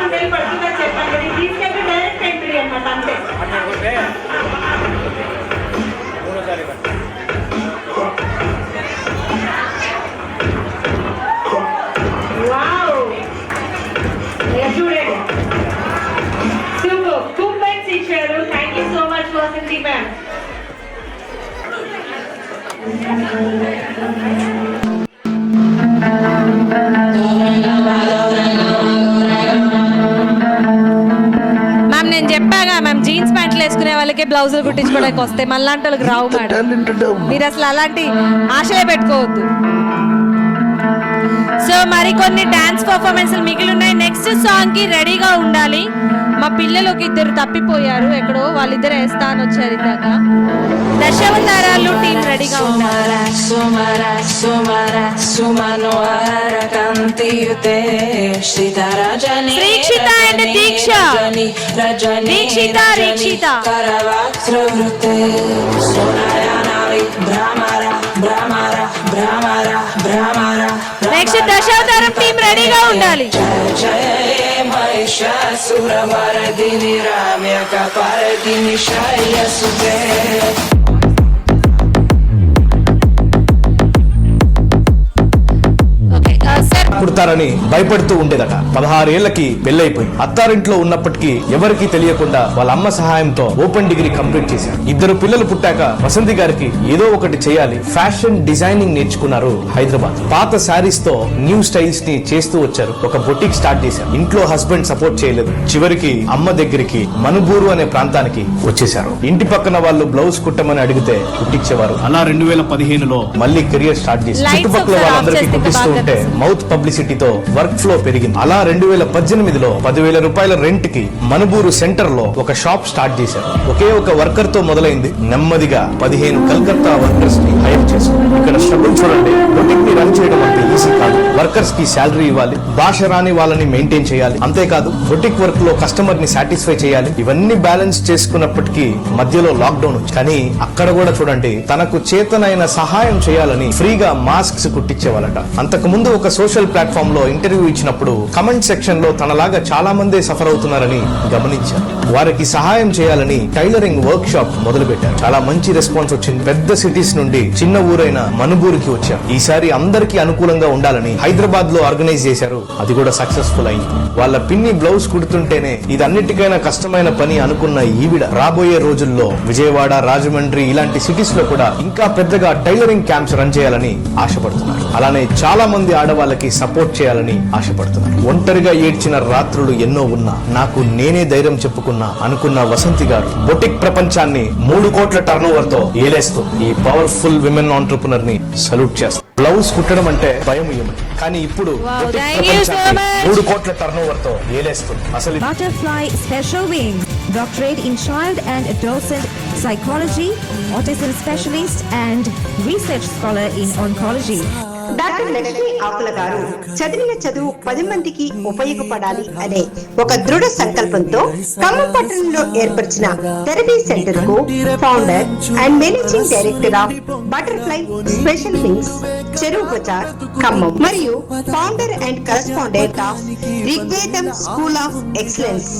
స్మెల్ పడుతుందో చెప్పండి, తీసుకెళ్ళి డైరెక్ట్ ఎంట్రీ అన్నమాట అంతే. వావ్, చూడండి, సూపర్, 2 pens ఇచ్చారు. Thank you so much Vasanthi ma'am. Ma'am నేను చెప్పాగా మ్యామ్, జీన్స్ ప్యాంట్లు వేసుకునే వాళ్ళకే బ్లౌజులు కుట్టించుకోవడానికి వస్తాయి, మళ్ళాంటి వాళ్ళకి రావు మేడం. మీరు అసలు అలాంటి ఆశలే పెట్టుకోవద్దు. సో మరికొన్ని డాన్స్ పర్ఫార్మెన్స్లు మిగిలి ఉన్నాయి. నెక్స్ట్ సాంగ్ కి రెడీగా ఉండాలి. మా పిల్లలు ఒక ఇద్దరు తప్పిపోయారు ఎక్కడో, వాళ్ళిద్దరు వేస్తా అని వచ్చారు ఇందాక. దశావతారాలు టీం రెడీగా ఉన్నారు. శ్రీక్షిత అండ్ దీక్ష, దీక్షిత రీక్షిత. నెక్స్ట్ దశావతారం టీం రెడీగా ఉండాలి. మహిషాసురమర్దిని రామ్యక పరదిని శైలసుతే. పుడతారని భయపడుతూ ఉండేదట. 16 ఏళ్లకి పెళ్లైపోయి అత్తారింట్లో ఉన్నప్పటికీ ఎవరికీ తెలియకుండా వాళ్ళ అమ్మ సహాయంతో ఓపెన్ డిగ్రీ కంప్లీట్ చేశారు. 2 పిల్లలు పుట్టాక వసంతి గారికి ఏదో ఒకటి చేయాలి, ఫ్యాషన్ డిజైనింగ్ నేర్చుకున్నారు హైదరాబాద్. పాత శారీస్ తో న్యూ స్టైల్స్ ని చేస్తూ వచ్చారు. ఒక బొటిక్ స్టార్ట్ చేశారు. ఇంట్లో హస్బెండ్ సపోర్ట్ చేయలేదు. చివరికి అమ్మ దగ్గరికి మనుబూరు అనే ప్రాంతానికి వచ్చేశారు. ఇంటి పక్కన వాళ్ళు బ్లౌజ్ కుట్టమని అడిగితే కుట్టించేవారు. అలా 2015లో మళ్ళీ కెరియర్ స్టార్ట్ చేశారు. చుట్టుపక్కల వాళ్ళందరికీ కుట్టిస్తూ ఉంటే మౌత్ పబ్లిసిటీతో వర్క్ ఫ్లో పెరిగింది. అలా 2018లో 10,000 రూపాయల రెంట్ కి మనుబూరు సెంటర్ లో ఒక షాప్ స్టార్ట్ చేశారు. ఒకే ఒక వర్కర్ తో మొదలైంది. నెమ్మదిగా 15 కలకత్తా వర్కర్స్ ని హైర్ చేశారు. ఇక్కడ స్ట్రగుల్ చూడండి. బొటిక్ ని రన్ చేయడం అంత ఈజీ కాదు. వర్కర్స్ కి శాలరీ ఇవ్వాలి, భాష రాని వాళ్ళని మెయింటైన్ చేయాలి. అంతేకాదు బొటిక్ వర్క్ లో కస్టమర్ ని సాటిస్ఫై చేయాలి. ఇవన్నీ బ్యాలెన్స్ చేసుకున్నప్పటికీ మధ్యలో లాక్డౌన్ వచ్చి, కానీ అక్కడ కూడా చూడండి తనకు చేతనైన సహాయం చేయాలని ఫ్రీగా మాస్క్స్ కుట్టించేవాళ్ళట. అంతకు ముందు ఒక సోషల్ ప్లాట్ఫామ్ లో ఇంటర్వ్యూ ఇచ్చినప్పుడు కమెంట్ సెక్షన్ లో తనలాగా చాలా మంది సఫర్ అవుతున్నారని గమనించారు. వారికి సహాయం చేయాలని టైలరింగ్ వర్క్ షాప్ మొదలు పెట్టారు. చాలా మంచి రెస్పాన్స్ వచ్చింది. పెద్ద సిటీస్ నుండి చిన్న ఊరైన మనుబూరుకి వచ్చారు. ఈసారి అందరికీ అనుకూలంగా ఉండాలని హైదరాబాద్ లో ఆర్గనైజ్ చేశారు. అది కూడా సక్సెస్ఫుల్ అయింది. వాళ్ళ పిన్ని బ్లౌజ్ కుడుతుంటేనే ఇది అన్నిటికైనా కష్టమైన పని అనుకున్న ఈవిడ రాబోయే రోజుల్లో విజయవాడ, రాజమండ్రి ఇలాంటి సిటీస్ లో కూడా ఇంకా పెద్దగా టైలరింగ్ క్యాంప్స్ రన్ చేయాలని ఆశపడుతున్నారు. అలానే చాలా మంది ఆడవాళ్ళకి సపోర్ట్ చేయాలని ఆశపడుతున్నారు. ఒంటరిగా ఏడ్చిన రాత్రులు ఎన్నో ఉన్నా, నాకు నేనే ధైర్యం చెప్పుకున్నా అనుకున్న వసంతి గారు బొటిక్ ప్రపంచాన్ని 3 కోట్ల టర్నోవర్ తో ఏలేస్తూ ఈ పవర్ఫుల్ విమెన్ ఆంటర్ప్రినర్ ని సల్యూట్ చేస్తారు. బ్లౌజ్ కుట్టడం అంటే భయం ఏమని, కానీ ఇప్పుడు బొటిక్ ప్రపంచాన్ని 3 కోట్ల టర్నోవర్ తో ఏలేస్తుంది. అసలు Butterfly Special Wings, Doctorate in Child and Adolescent Psychology, Autism Specialist and Research Scholar in Oncology. Doctor Lakshmi Akula garu చదివిన చదువు 10 మందికి ఉపయోగపడాలి అనే ఒక దృఢ సంకల్పంతో ఖమ్మం పట్టణంలో ఏర్పరిచిన థెరపీ సెంటర్ కు founder and managing director of butterfly special wings, Cheruvu Bazar, Khammam, మరియు founder and correspondent of Rigvedam school of excellence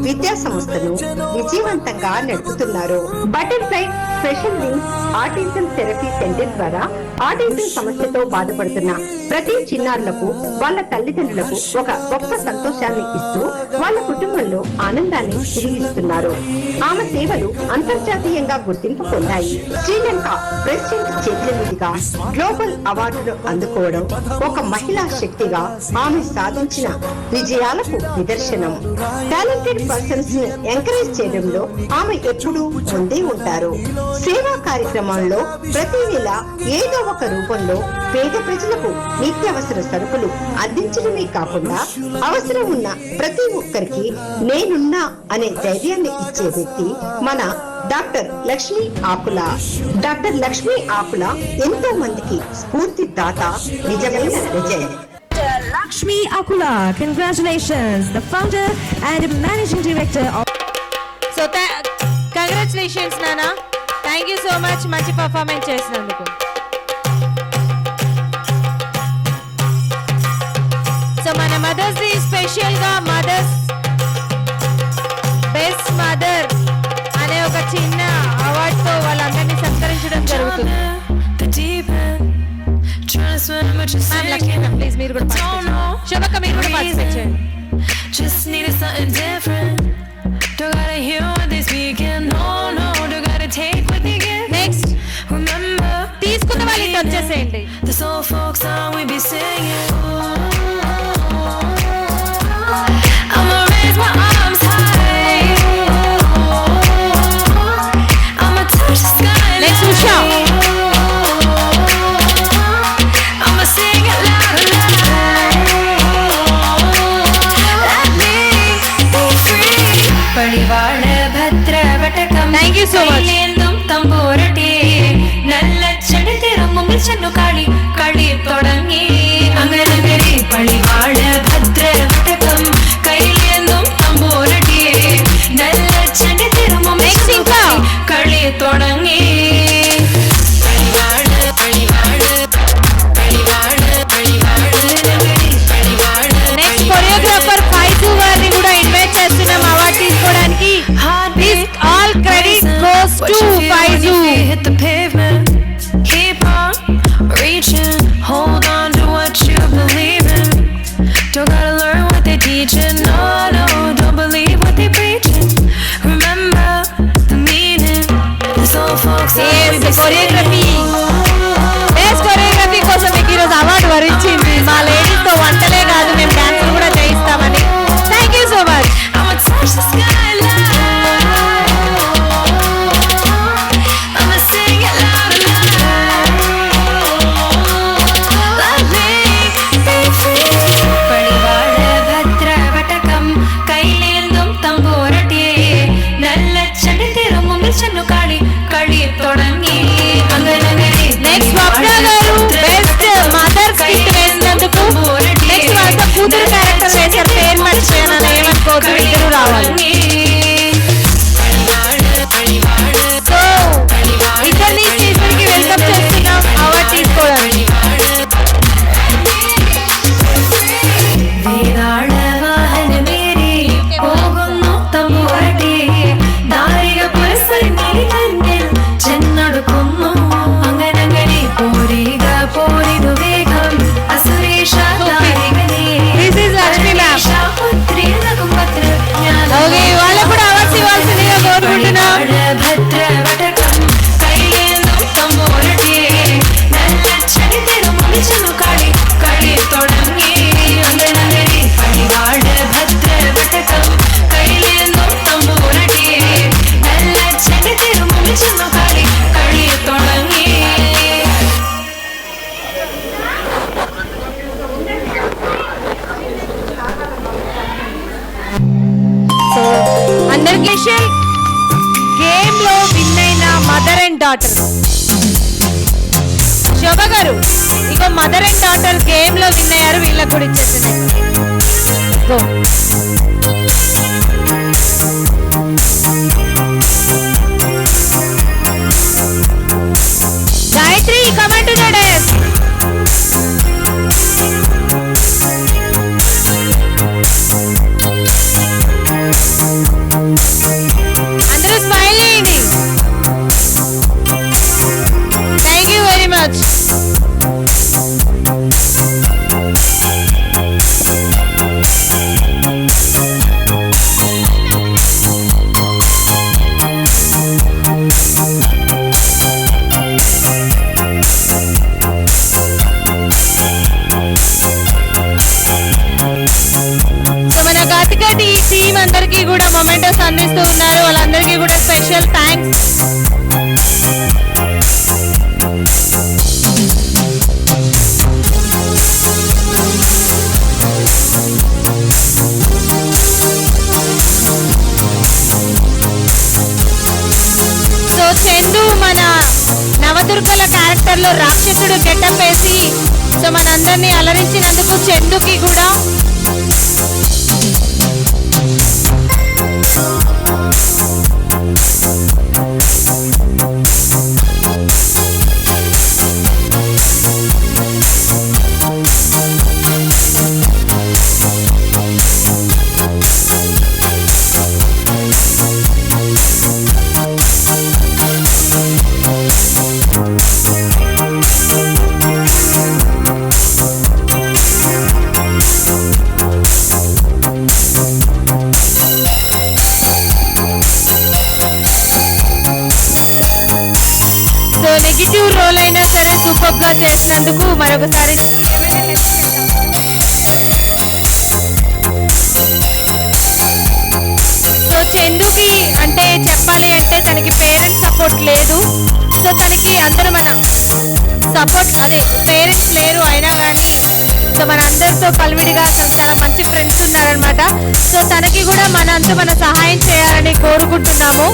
విద్యా సంస్థను విజయవంతంగా నడుపుతున్నారు. Butterfly special wings autism therapy centre ద్వారా ఆటిజం సమస్యతో బాధపడుతున్న ప్రతి చిన్నారులకు వాళ్ళ తల్లిదండ్రులకు ఒక గొప్ప సంతోషాన్ని ఇస్తూ వాళ్ళ కుటుంబంలో ఆనందాన్ని తిరిగిస్తున్నారు. ఆమె సేవలు అంతర్జాతీయంగా గుర్తింపు పొందాయి. శ్రీలంక ప్రెసిడెంట్ చేతుల మీదుగా గ్లోబల్ అవార్డును అందుకోవడం ఒక మహిళా శక్తిగా ఆమె సాధించిన విజయాలకు నిదర్శనం. టాలెంటెడ్ పర్సన్స్ ని ఎంకరేజ్ చేయడంలో ఆమె ఎప్పుడూ ముందే ఉంటారు. సేవా కార్యక్రమాల్లో ప్రతి నెల ఏదో ఒక రూపంలో పేద ప్రజలకు నిత్యావసర సరుకులు అందించడమే కాకుండా అవసరం ఉన్న ప్రతి ఒక్కరికి నేనున్నా అనే ధైర్యాన్ని ఇచ్చే వ్యక్తి మన డాక్టర్ లక్ష్మీ ఆకుల. డాక్టర్ లక్ష్మీ ఆకుల ఎంతో మందికి స్ఫూర్తి దాత, నిజమైన Vijay. Lakshmi Akula, congratulations, the founder and managing director of. So congratulations నానా, థ్యాంక్ యూ సో మచ్ మంచి పర్ఫార్మెన్స్ చేసినందుకు. సో మన మదర్స్ డే స్పెషల్ గా మదర్స్ తీసుకుందాం. మ్యామ్ లక్ష్మి మ్యామ్ ప్లీజ్ మీరు కూడా participate చేయండి. శోభక్క మీరు కూడా పార్టిసిపేట్ చేయండి. Just needed something different. Don't gotta hear what they speaking. No, no, don't gotta take what they get. Next Remember, తీసుకున్న వాళ్ళు ఇటు వచ్చేసేయండి. this old folk song we be singing. I'ma raise my arms high. I'ma touch the sky. Next Usha. I'ma sing it loud and let me be free. പടിവാള ഭദ്രവടകം Thank you so much. കൈലേന്തും തമ്പൂരട്ടി നല്ല ചെടി തിരുമുമ്പിൽ ചെന്നു കളി കളി തുടങ്ങി അങ്ങനെ പടിവാള ഭദ്രവടകം കൈലേന്തും തമ്പൂരട്ടി നല്ല ചെടി തിരുമുമ്പിൽ ചെന്നു കളി തുടങ്ങി నెక్స్ట్ కొరియోగ్రాఫర్ ఫైజు గారిని కూడా ఇన్వైట్ చేస్తున్నాం అవార్డు తీసుకోవడానికి. This all credit goes to Faizu. Hit the pavement, keep on reaching, hold on to what you believe in. Don't gotta learn what they teaching, no, no, don't believe what they preaching. Remember the meaning, this old folks choreography best choreography కోసం మీకు ఈరోజు award వరించింది. మా ladies తో వంటలే కాదు మేము dance కూడా చేయిస్తామని. Thank you so much. I'ma touch the skyline. I'ma sing it loud and let me be free. పడివాడ భద్రవటకం కైలేందుం తంబూరటి నల్ల చెడి తిరుముంబిల్ చెన్ను കളി കളി തുടങ്ങി నెక్స్ట్ స్వప్న గారు బెస్ట్ మదర్ స్కిట్ వేసినందుకు. నెక్స్ట్ వాళ్ళ కూతురు క్యారెక్టర్ వేసారు, పేరు మర్చిపోయాను ఏమనుకోవద్దు, ఇద్దరు రావాలి. సో ఇద్దరిని స్టేషన్కి వెల్కమ్ చేస్తున్నాం అవార్డు తీసుకోవడానికి. വേദാള വാഹനമേറി പോകുന്നു തമ്പുരട്ടി ദാരിക പുരസരിഞ്ഞി തന്നിൽ ചെന്നടുക്കുന്നു അങ്ങനങ്ങനെ പോരിക പോരിതു വേഗം അസുരേഷ ദാരികനെ This is Lakshmi ma'am. പുത്രി നകുംപത്ര ఓకే వాళ్ళకు కూడా అవార్డ్స్ ఇవ్వాల్సిందిగా కోరుకుంటున్నాం. భద్రవటకం కైలేందుం തമ്പുരട്ടി നല്ല ചെടി തിരുമുമ്പിൽ ചെന്നു കളി കളി തുടങ്ങി അങ്ങനെ പടിവാള ഭദ്രവടകം കൈലേന്തും തമ്പൂരട്ടി നല്ല ചെടി തിരുമുമ്പിൽ ചെന്നു കളി കളി തുടങ്ങി. సో అందరికీ గేమ్ లో విన్ అయిన మదర్ అండ్ డాటర్ శోభ గారు, ఇక మదర్ అండ్ డాటర్ గేమ్ లో విన్ అయ్యారు, వీళ్ళకి కూడా ఇచ్చేసింది. Go. Gayatri command to the desk. అందరూ స్మైల్ చేయండి. Thank you very much. So మన గాతికటి టీం అందరికీ కూడా మొమెంటోస్ అందిస్తూ ఉన్నారు, వాళ్ళందరికీ కూడా స్పెషల్ థ్యాంక్స్. సో చందు మన నవదుర్గల క్యారెక్టర్లో రాక్షసుడు గెటప్ వేసి సో మనందరినీ అలరించినందుకు చందుకి కూడా నెగిటివ్ రోల్ అయినా సరే సూపర్గా చేసినందుకు మరొకసారి సో చందుకి అంటే చెప్పాలి అంటే తనకి పేరెంట్స్ సపోర్ట్ లేదు. సో తనకి అందరూ మన సపోర్ట్ అదే పేరెంట్స్ లేరు అయినా కానీ సో మన అందరితో కలివిడిగా చాలా మంచి ఫ్రెండ్స్ ఉన్నారనమాట. సో తనకి కూడా మన సహాయం చేయాలని కోరుకుంటున్నాము.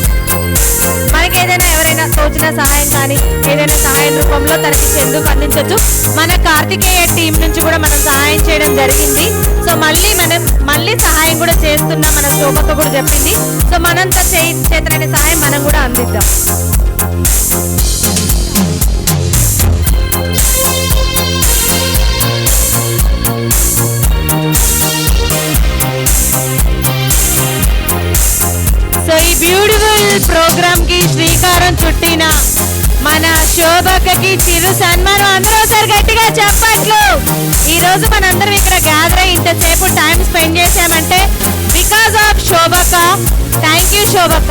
మనకి ఏదైనా ఎవరైనా తోచిన సహాయం కానీ ఏదైనా సహాయం రూపంలో తనకి చందుకు అందించవచ్చు. మన కార్తికేయ టీం నుంచి కూడా మనం సహాయం చేయడం జరిగింది. సో మళ్ళీ సహాయం కూడా చేస్తున్నాం, మన శోభక్క కూడా చెప్పింది. సో మనంతా చేతనైన సహాయం మనం కూడా అందిద్దాం. సో ఈ బ్యూటిఫుల్ ప్రోగ్రామ్ కి శ్రీకారం చుట్టిన మన శోభక్కకి చిరు సన్మానం. అందరూ ఒకసారి గట్టిగా చెప్పట్లు. ఈ రోజు మనందరం ఇక్కడ గ్యాదర్ అయ్యి ఇంతసేపు టైం స్పెండ్ చేసామంటే బికాస్ ఆఫ్ శోభక్క. థ్యాంక్ యూ శోభక్క.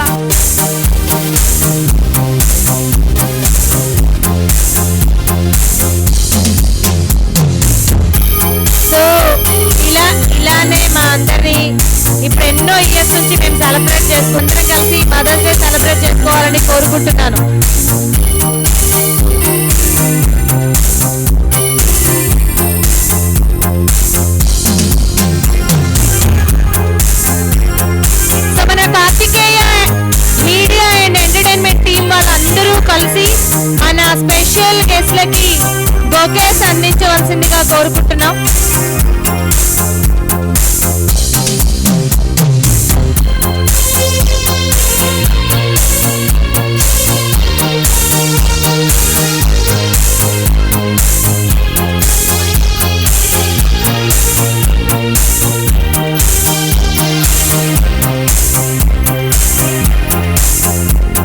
సో ఇలానే మా అందరినీ ఇప్పుడు ఎన్నో ఇయర్స్ నుంచి మేము సెలబ్రేట్ చేసుకుంటాం, కలిసి మదర్స్ డే సెలబ్రేట్ చేసుకోవాలని కోరుకుంటున్నాను. సో మన Karthikeya media and entertainment team వాళ్ళందరూ కలిసి మన స్పెషల్ గెస్ట్లకి బొకేస్ అందించవలసిందిగా కోరుకుంటున్నాం.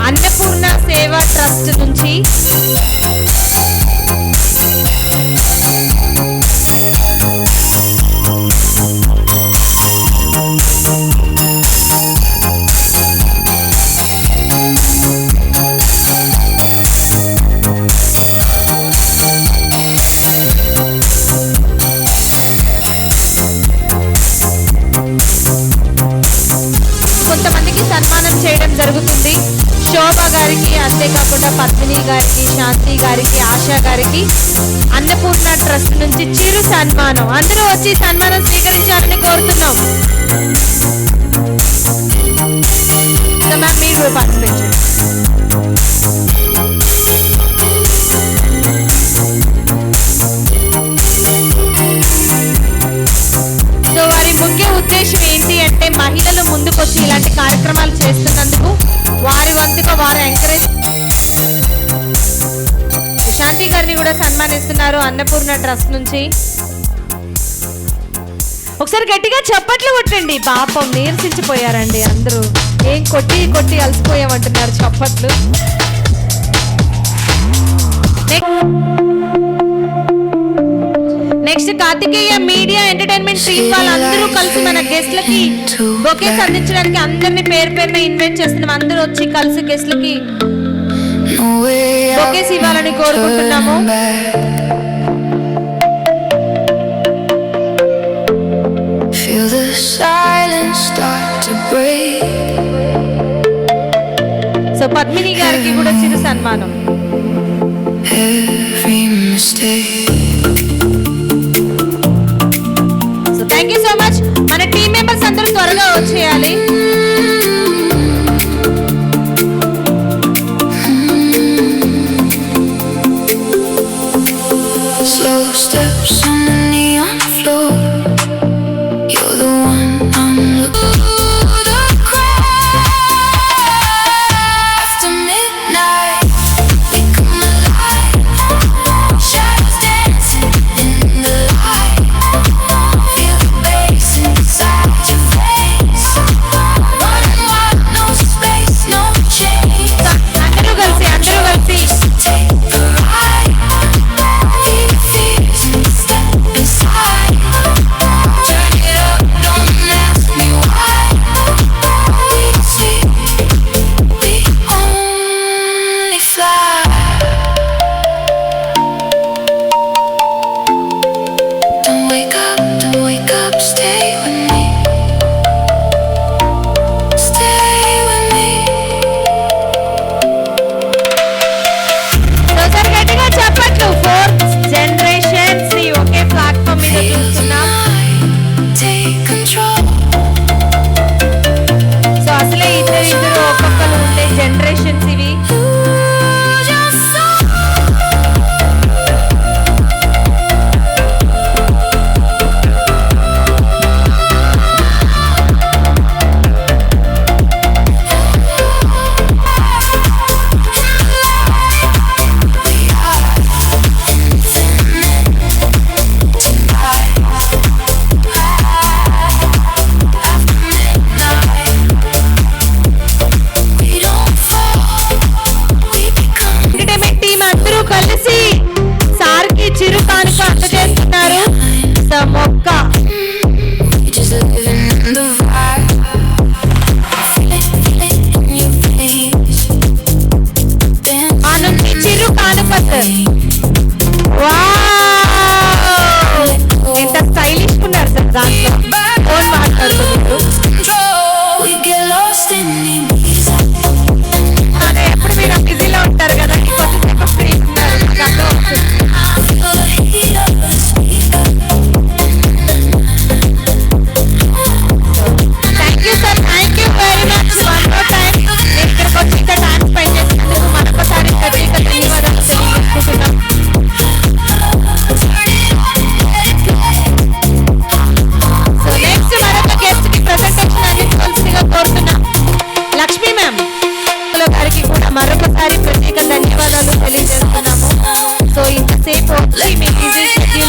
అన్నపూర్ణ సేవా ట్రస్ట్ నుంచి కొంతమందికి సన్మానం చేయడం జరుగుతుంది. శోభ గారికి, అంతేకాకుండా పద్మిని గారికి, శాంతి గారికి, ఆశా గారికి అన్నపూర్ణ ట్రస్ట్ నుంచి చిరు సన్మానం. అందరూ వచ్చి సన్మానం స్వీకరించాలని కోరుతున్నాం. మ్యామ్ మీరు పార్టిసిపేట్ చేయండి. సో వారి ముఖ్య ఉద్దేశం ఏంటి అంటే మహిళలు ముందుకొచ్చి ఇలాంటి కార్యక్రమాలు చేస్తున్నందుకు వారి వంతుగా వారు ఎంకరేజ్. శాంతి గారిని కూడా సన్మానిస్తున్నారు అన్నపూర్ణ ట్రస్ట్ నుంచి. ఒకసారి గట్టిగా చప్పట్లు కొట్టండి. పాపం నీరసించిపోయారండి అందరూ. ఏం కొట్టి కొట్టి అలసిపోయామంటున్నారు చప్పట్లు. Next Karthikeya media entertainment team వాళ్ళందరూ కలిసి మన గెస్ట్లకి బొకేస్ అందించడానికి అందరినీ పేరు పేరున ఇన్వైట్ చేస్తున్నాం. అందరూ వచ్చి కలిసి గెస్ట్లకి బొకేస్ ఇవ్వాలని కోరుకుంటున్నాము. సో పద్మిని గారికి కూడా చిరు సన్మానం. So thank you so much. మన టీం మెంబర్స్ అందరూ త్వరగా వచ్చేయాలి. Feel the bass inside your face.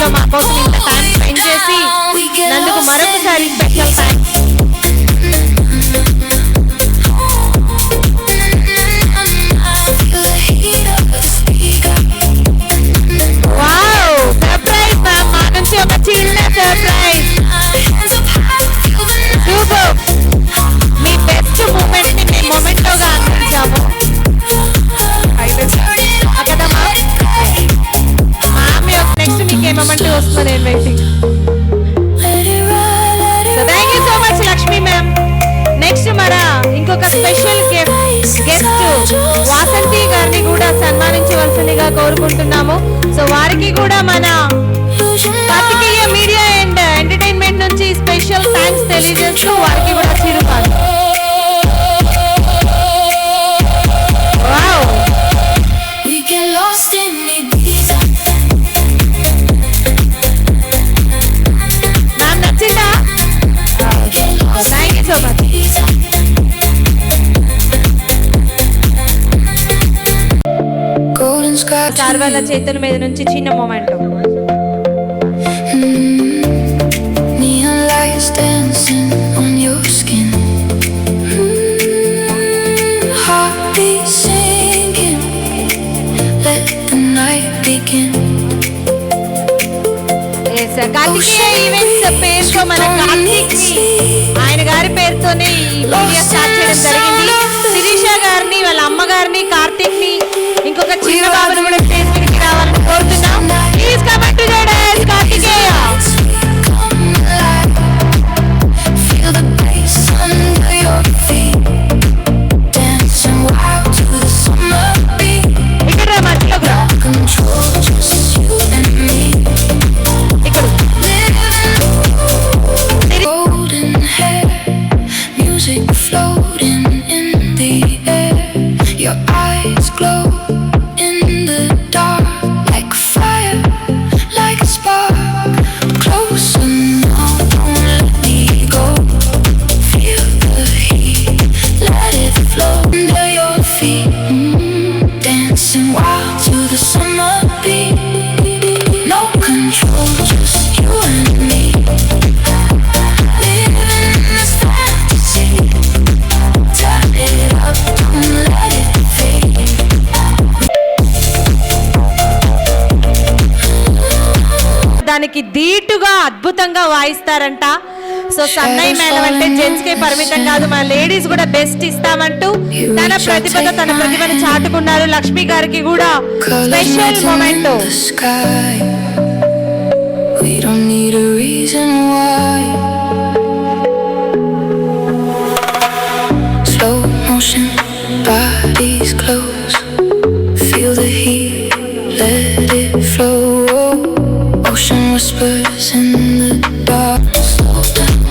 లో మా కోసం ఇంత టైం స్పెండ్ చేసి నందుకు మరొకసారి special thanks. Wow, surprise ma'am, మా నుంచి ఒక చిన్న సర్ప్రైజ్. సూపర్. మీ బెస్ట్ మూమెంట్ ని మేము మొమెంటోగా అందించాము. కదమ్మా మామీ, నెక్స్ట్ మీకు ఏ మొమెంట్ వస్తుంది నేను waiting. So thank you so much Lakshmi ma'am. Next మన ఇంకొక స్పెషల్ గెస్ట్ వాసంతి గారిని కూడా సన్మానించవలసిందిగా కోరుకుంటున్నాము. సో వారికి కూడా మన కార్తికేయ మీడియా అండ్ ఎంటర్టైన్మెంట్ నుంచి స్పెషల్ థ్యాంక్స్ తెలియజేస్తూ వారికి కూడా చిరుపాలు. వావ్, మ్యామ్ నచ్చిందా? Thank you so much. సార్వాల చేతుల మీద నుంచి చిన్న moment. Neon lights dancing on your skin. Heartbeat sinking. Let the night begin. Karthikeya events పేరుతో మన కార్తీక్ ఆయన గారి పేరుతోనే ఈ మీడియా స్టార్ట్ చేయడం జరిగింది. శిరీష గారిని, వాళ్ళ అమ్మగారిని, కార్తీక్ ని, ఇంకొక చిన్న బాబుని కూడా స్టేజ్ మీదకి రావాలని కోరుతున్నాం. ప్లీజ్ కమ్ టు జడస్ Karthikeya. Feel the bass under your feet. Dancing wild to the summer beat. ఇక్కడ రా మధ్యలోకి రా. Control just you and me. ఇక్కడ Golden hair, music floating in the air. Your eyes glow in the dark, like a fire, like a spark. Closer now, don't let me go. Feel the heat, let it flow under your feet. Dancing wild to the summer beat. No control, just you and me. Living this fantasy. Turn it up, don't let it fade. దానికి ధీటుగా అద్భుతంగా వాయిస్తారంట. So సన్నయ్య madam అంటే gents కే పరిమితం కాదు, మన ladies కూడా best ఇస్తామంటూ తన ప్రతిభను చాటుకున్నారు. లక్ష్మి గారికి కూడా special moment. The sky. We don't need a reason why. Slow motion, bodies close. Feel the heat, let it flow. Ocean whispers in the dark. Slow down,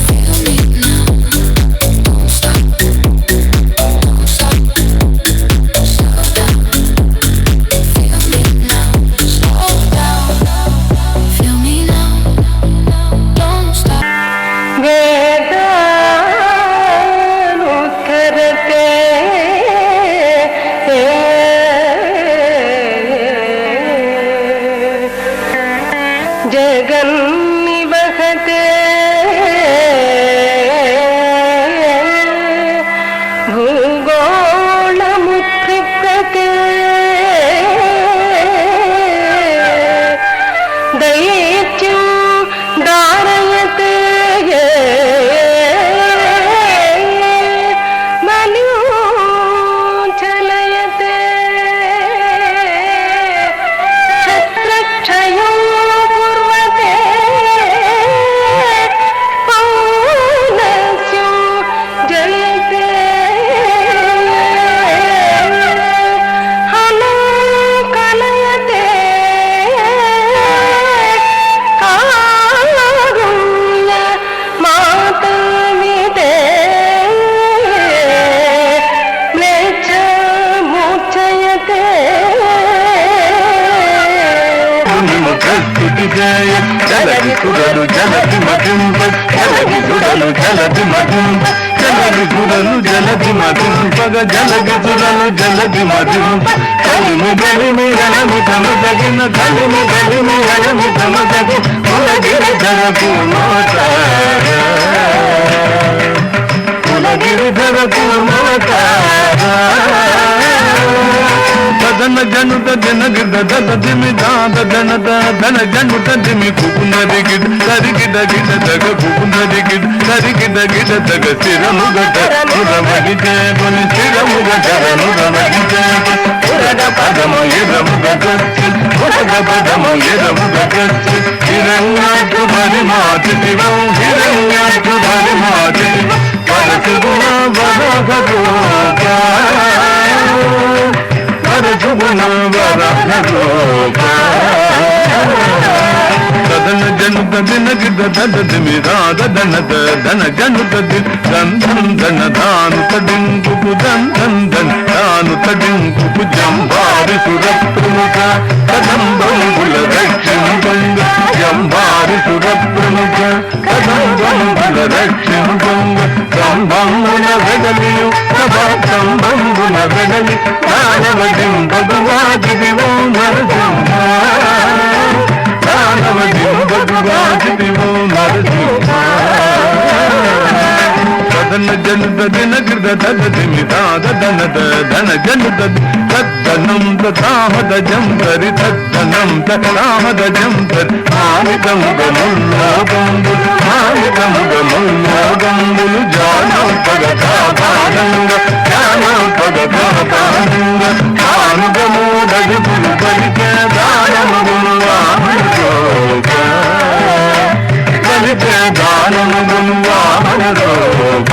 feel me now. Don't stop, don't stop. Slow down, feel me now. Slow down, feel me now. Don't stop. జలది మధుంబ జలది మధుంబ జలగిసురలు జలది మదింపగ జలగిసురలు జలది మదింప కలిమి కలిమి గలమి తమదగిన కలిమి కలిమి గలమి తమదగి కులగిరి ధరకు మోతారా కులగిరి ధరకు మోతారా దన జనుత జనగిద దద దిమి దాద దనద దన జనుత దిమి కుపునరిగిద దరిగిద గిద దగ కుపునరిగిద దరిగిద గిద దగ స్థిరముగట పురమగితే కొని స్థిరముగట నురమగితే పురగ పదము ఎదముగట పురగ పదము ఎదముగట హిరణ్యాకు పరిమాతి దివం హిరణ్యాకు పరిమాతి పరసు గుణ వరగోపా దన జనుత దినగిద దద దిమి రాధ దనద దన జనుత దన్ ధన్ ధన దాను తడింకు దన్ ధన్ ధన్ దాను తడింకు జంబారి సురప్రముఖ కదంబంబుల రక్షింపంగ జంబారి సురప్రముఖ కదంబంబుల రక్షింపంగ సంబంబుల వెడలియు సంబంబుల వెడలి దానవదింపదువాది దివో నరసింహ దన జనుత దినగిద దద దిమి దాద దనద దన జనుత తద్దనం తథాహద జంతరి తద్దనం తథాహద జంతరి మానితముగముల్లోగంబులు మానితముగముల్లోగంబులు జానం పగతాపాదంగ జానం పగతాపాదంగ మానుగము దగిపులు పలికే దానముగులు వామనరోగ పలికే దానముగులు వామనరోగ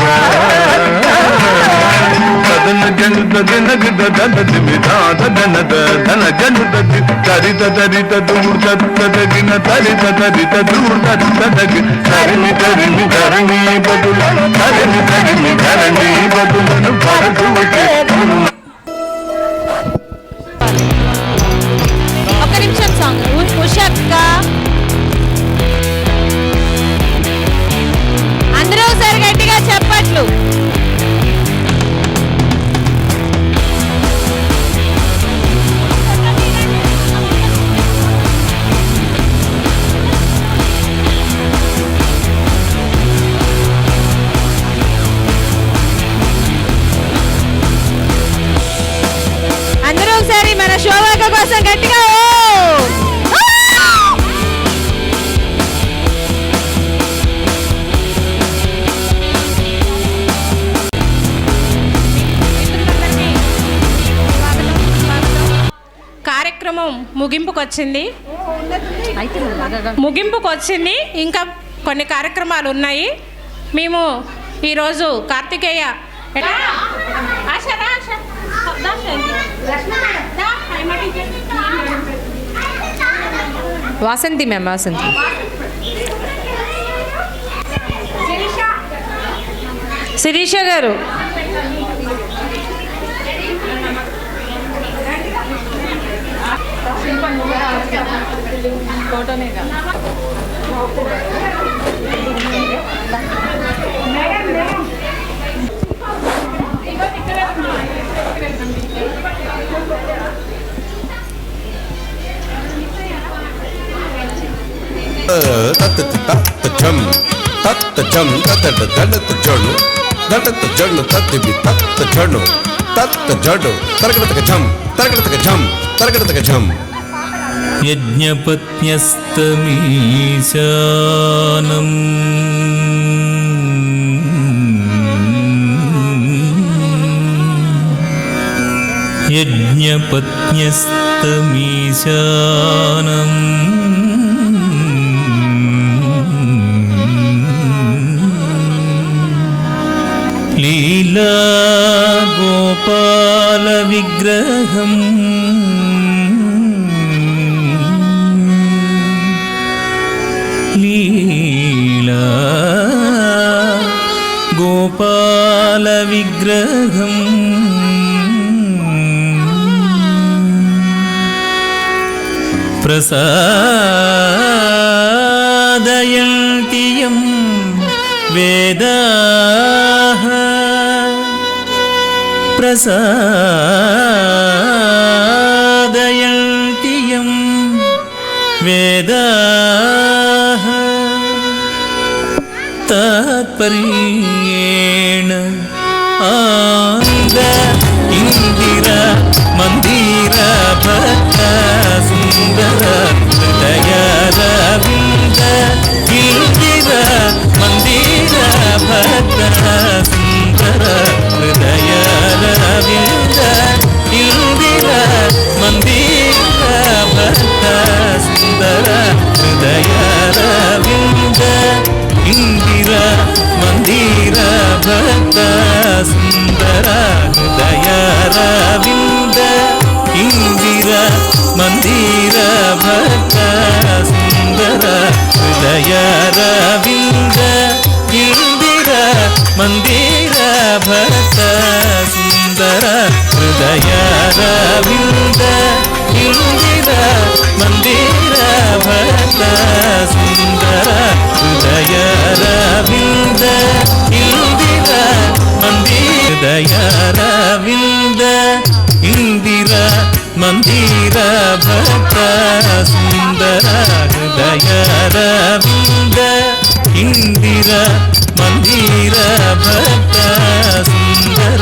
దన జనుత దినగిద దద దిమి దాద దనద దన జనుత తరిత తరిత దూర్త తదగిన తరిత తరిత దూర్త తదగి తరిమి తరిమి ధరణి బదుల తరిమి తరిమి ధరణి బదులను పరచువకే ఒక నిమిషం సాంగ్ ఉషక్క అందరూ ఒకసారి గట్టిగా చెప్పట్లు. అందరూ ఒకసారి మన శోభాక కోసం గట్టిగా కార్యక్రమం ముగింపుకు వచ్చింది. ఇంకా కొన్ని కార్యక్రమాలు ఉన్నాయి. మేము ఈరోజు కార్తికేయ వాసంతి మ్యామ్ వాసంతి శిరీష గారు యజ్ఞపత్న్యస్తమీశానం యజ్ఞపత్న్యస్తమీశానం లీలా గోపాల విగ్రహం లీలా గోపాల విగ్రహం ప్రసాదయంతి యం వేదాః प्रसादयन्त्यं वेदाः तात्पर्येण आन्द इन्दिरा मन्दिर भक्त सुन्दर हृदयारविन्द इन्दिरा मन्दिर भक्त सुन्दर हृदयारविन्द इन्दिरा मन्दिर भक्त सुन्दर हृदयारविन्द इंदिरा मंदिर भक्त सुंदर हृदयारविन्द इंदिरा मंदिर भक्त सुंदर हृदयारविन्द इंदिरा मंदिर भक्त सुंदर हृदयारविन्द इंदिरा मंदिर भक्त सुंदर हृदयारविन्द इंदिरा मंदिर भक्त सुंदर हृदयारविन्द इंदिरा मंदिर भक्त सुंदर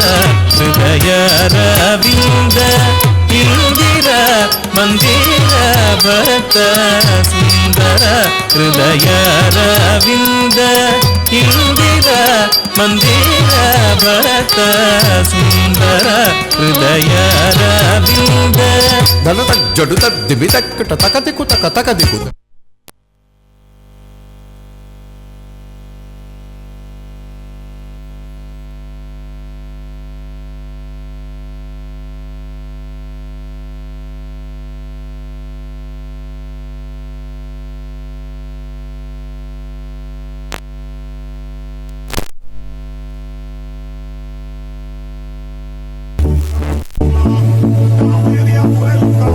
हृदयारविन्द इंदिरा मंदिर भक्त सुंदर हृदयारविन्द इंदिरा मंदिर भक्त सुंदर हृदयारविन्द ధనత జడుత దిబితక్కట తకదికు తక తకదికు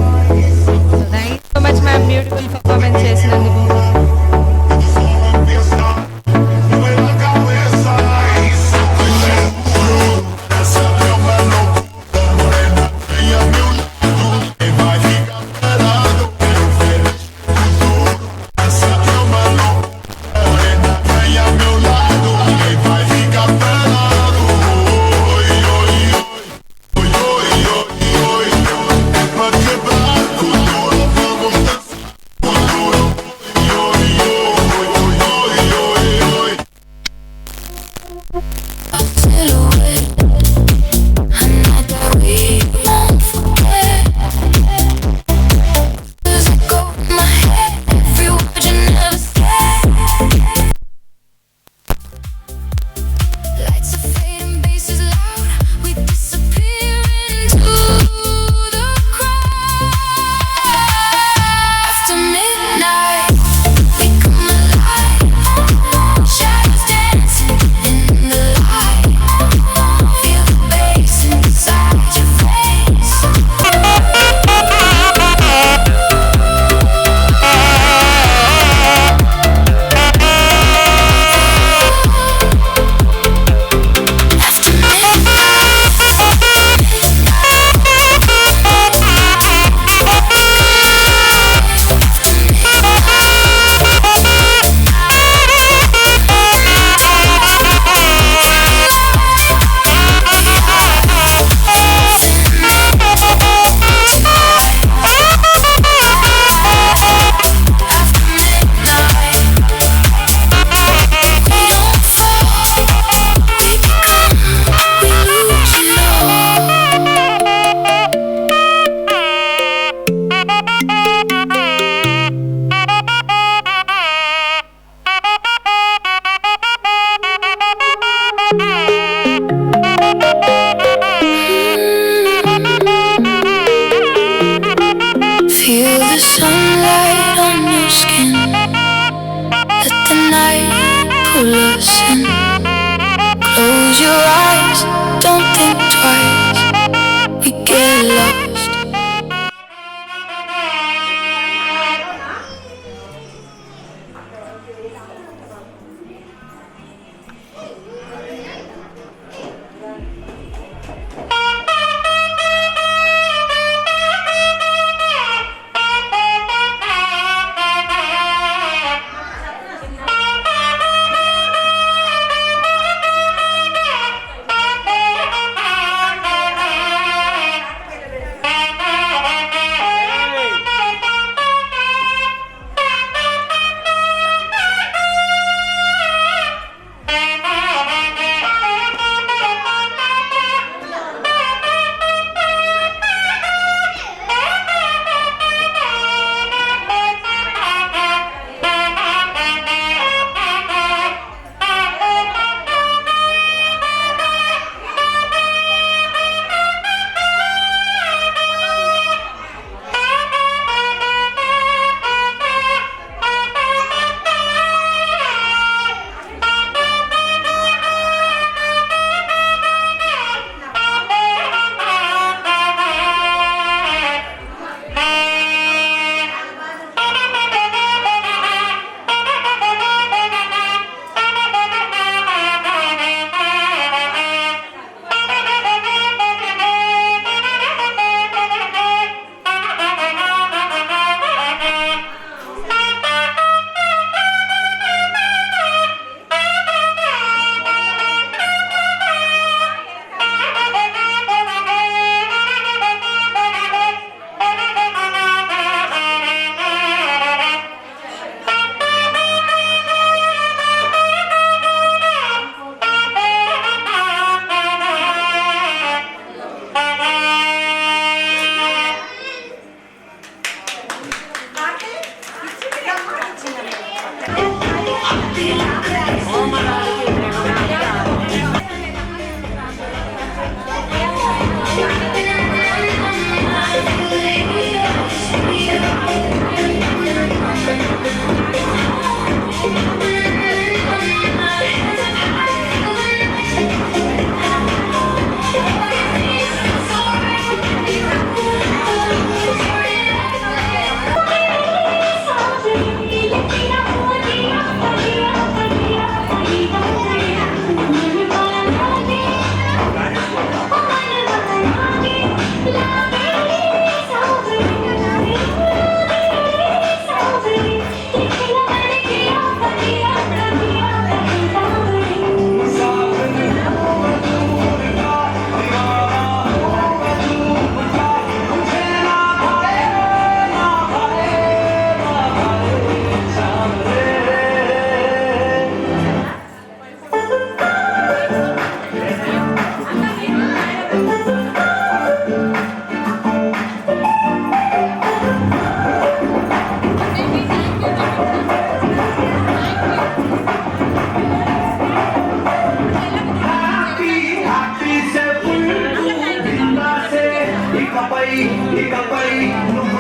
thank you so much ma'am, beautiful performance చేసినందుకు. Shadows dancing in the light. ఇకపై నువ్వు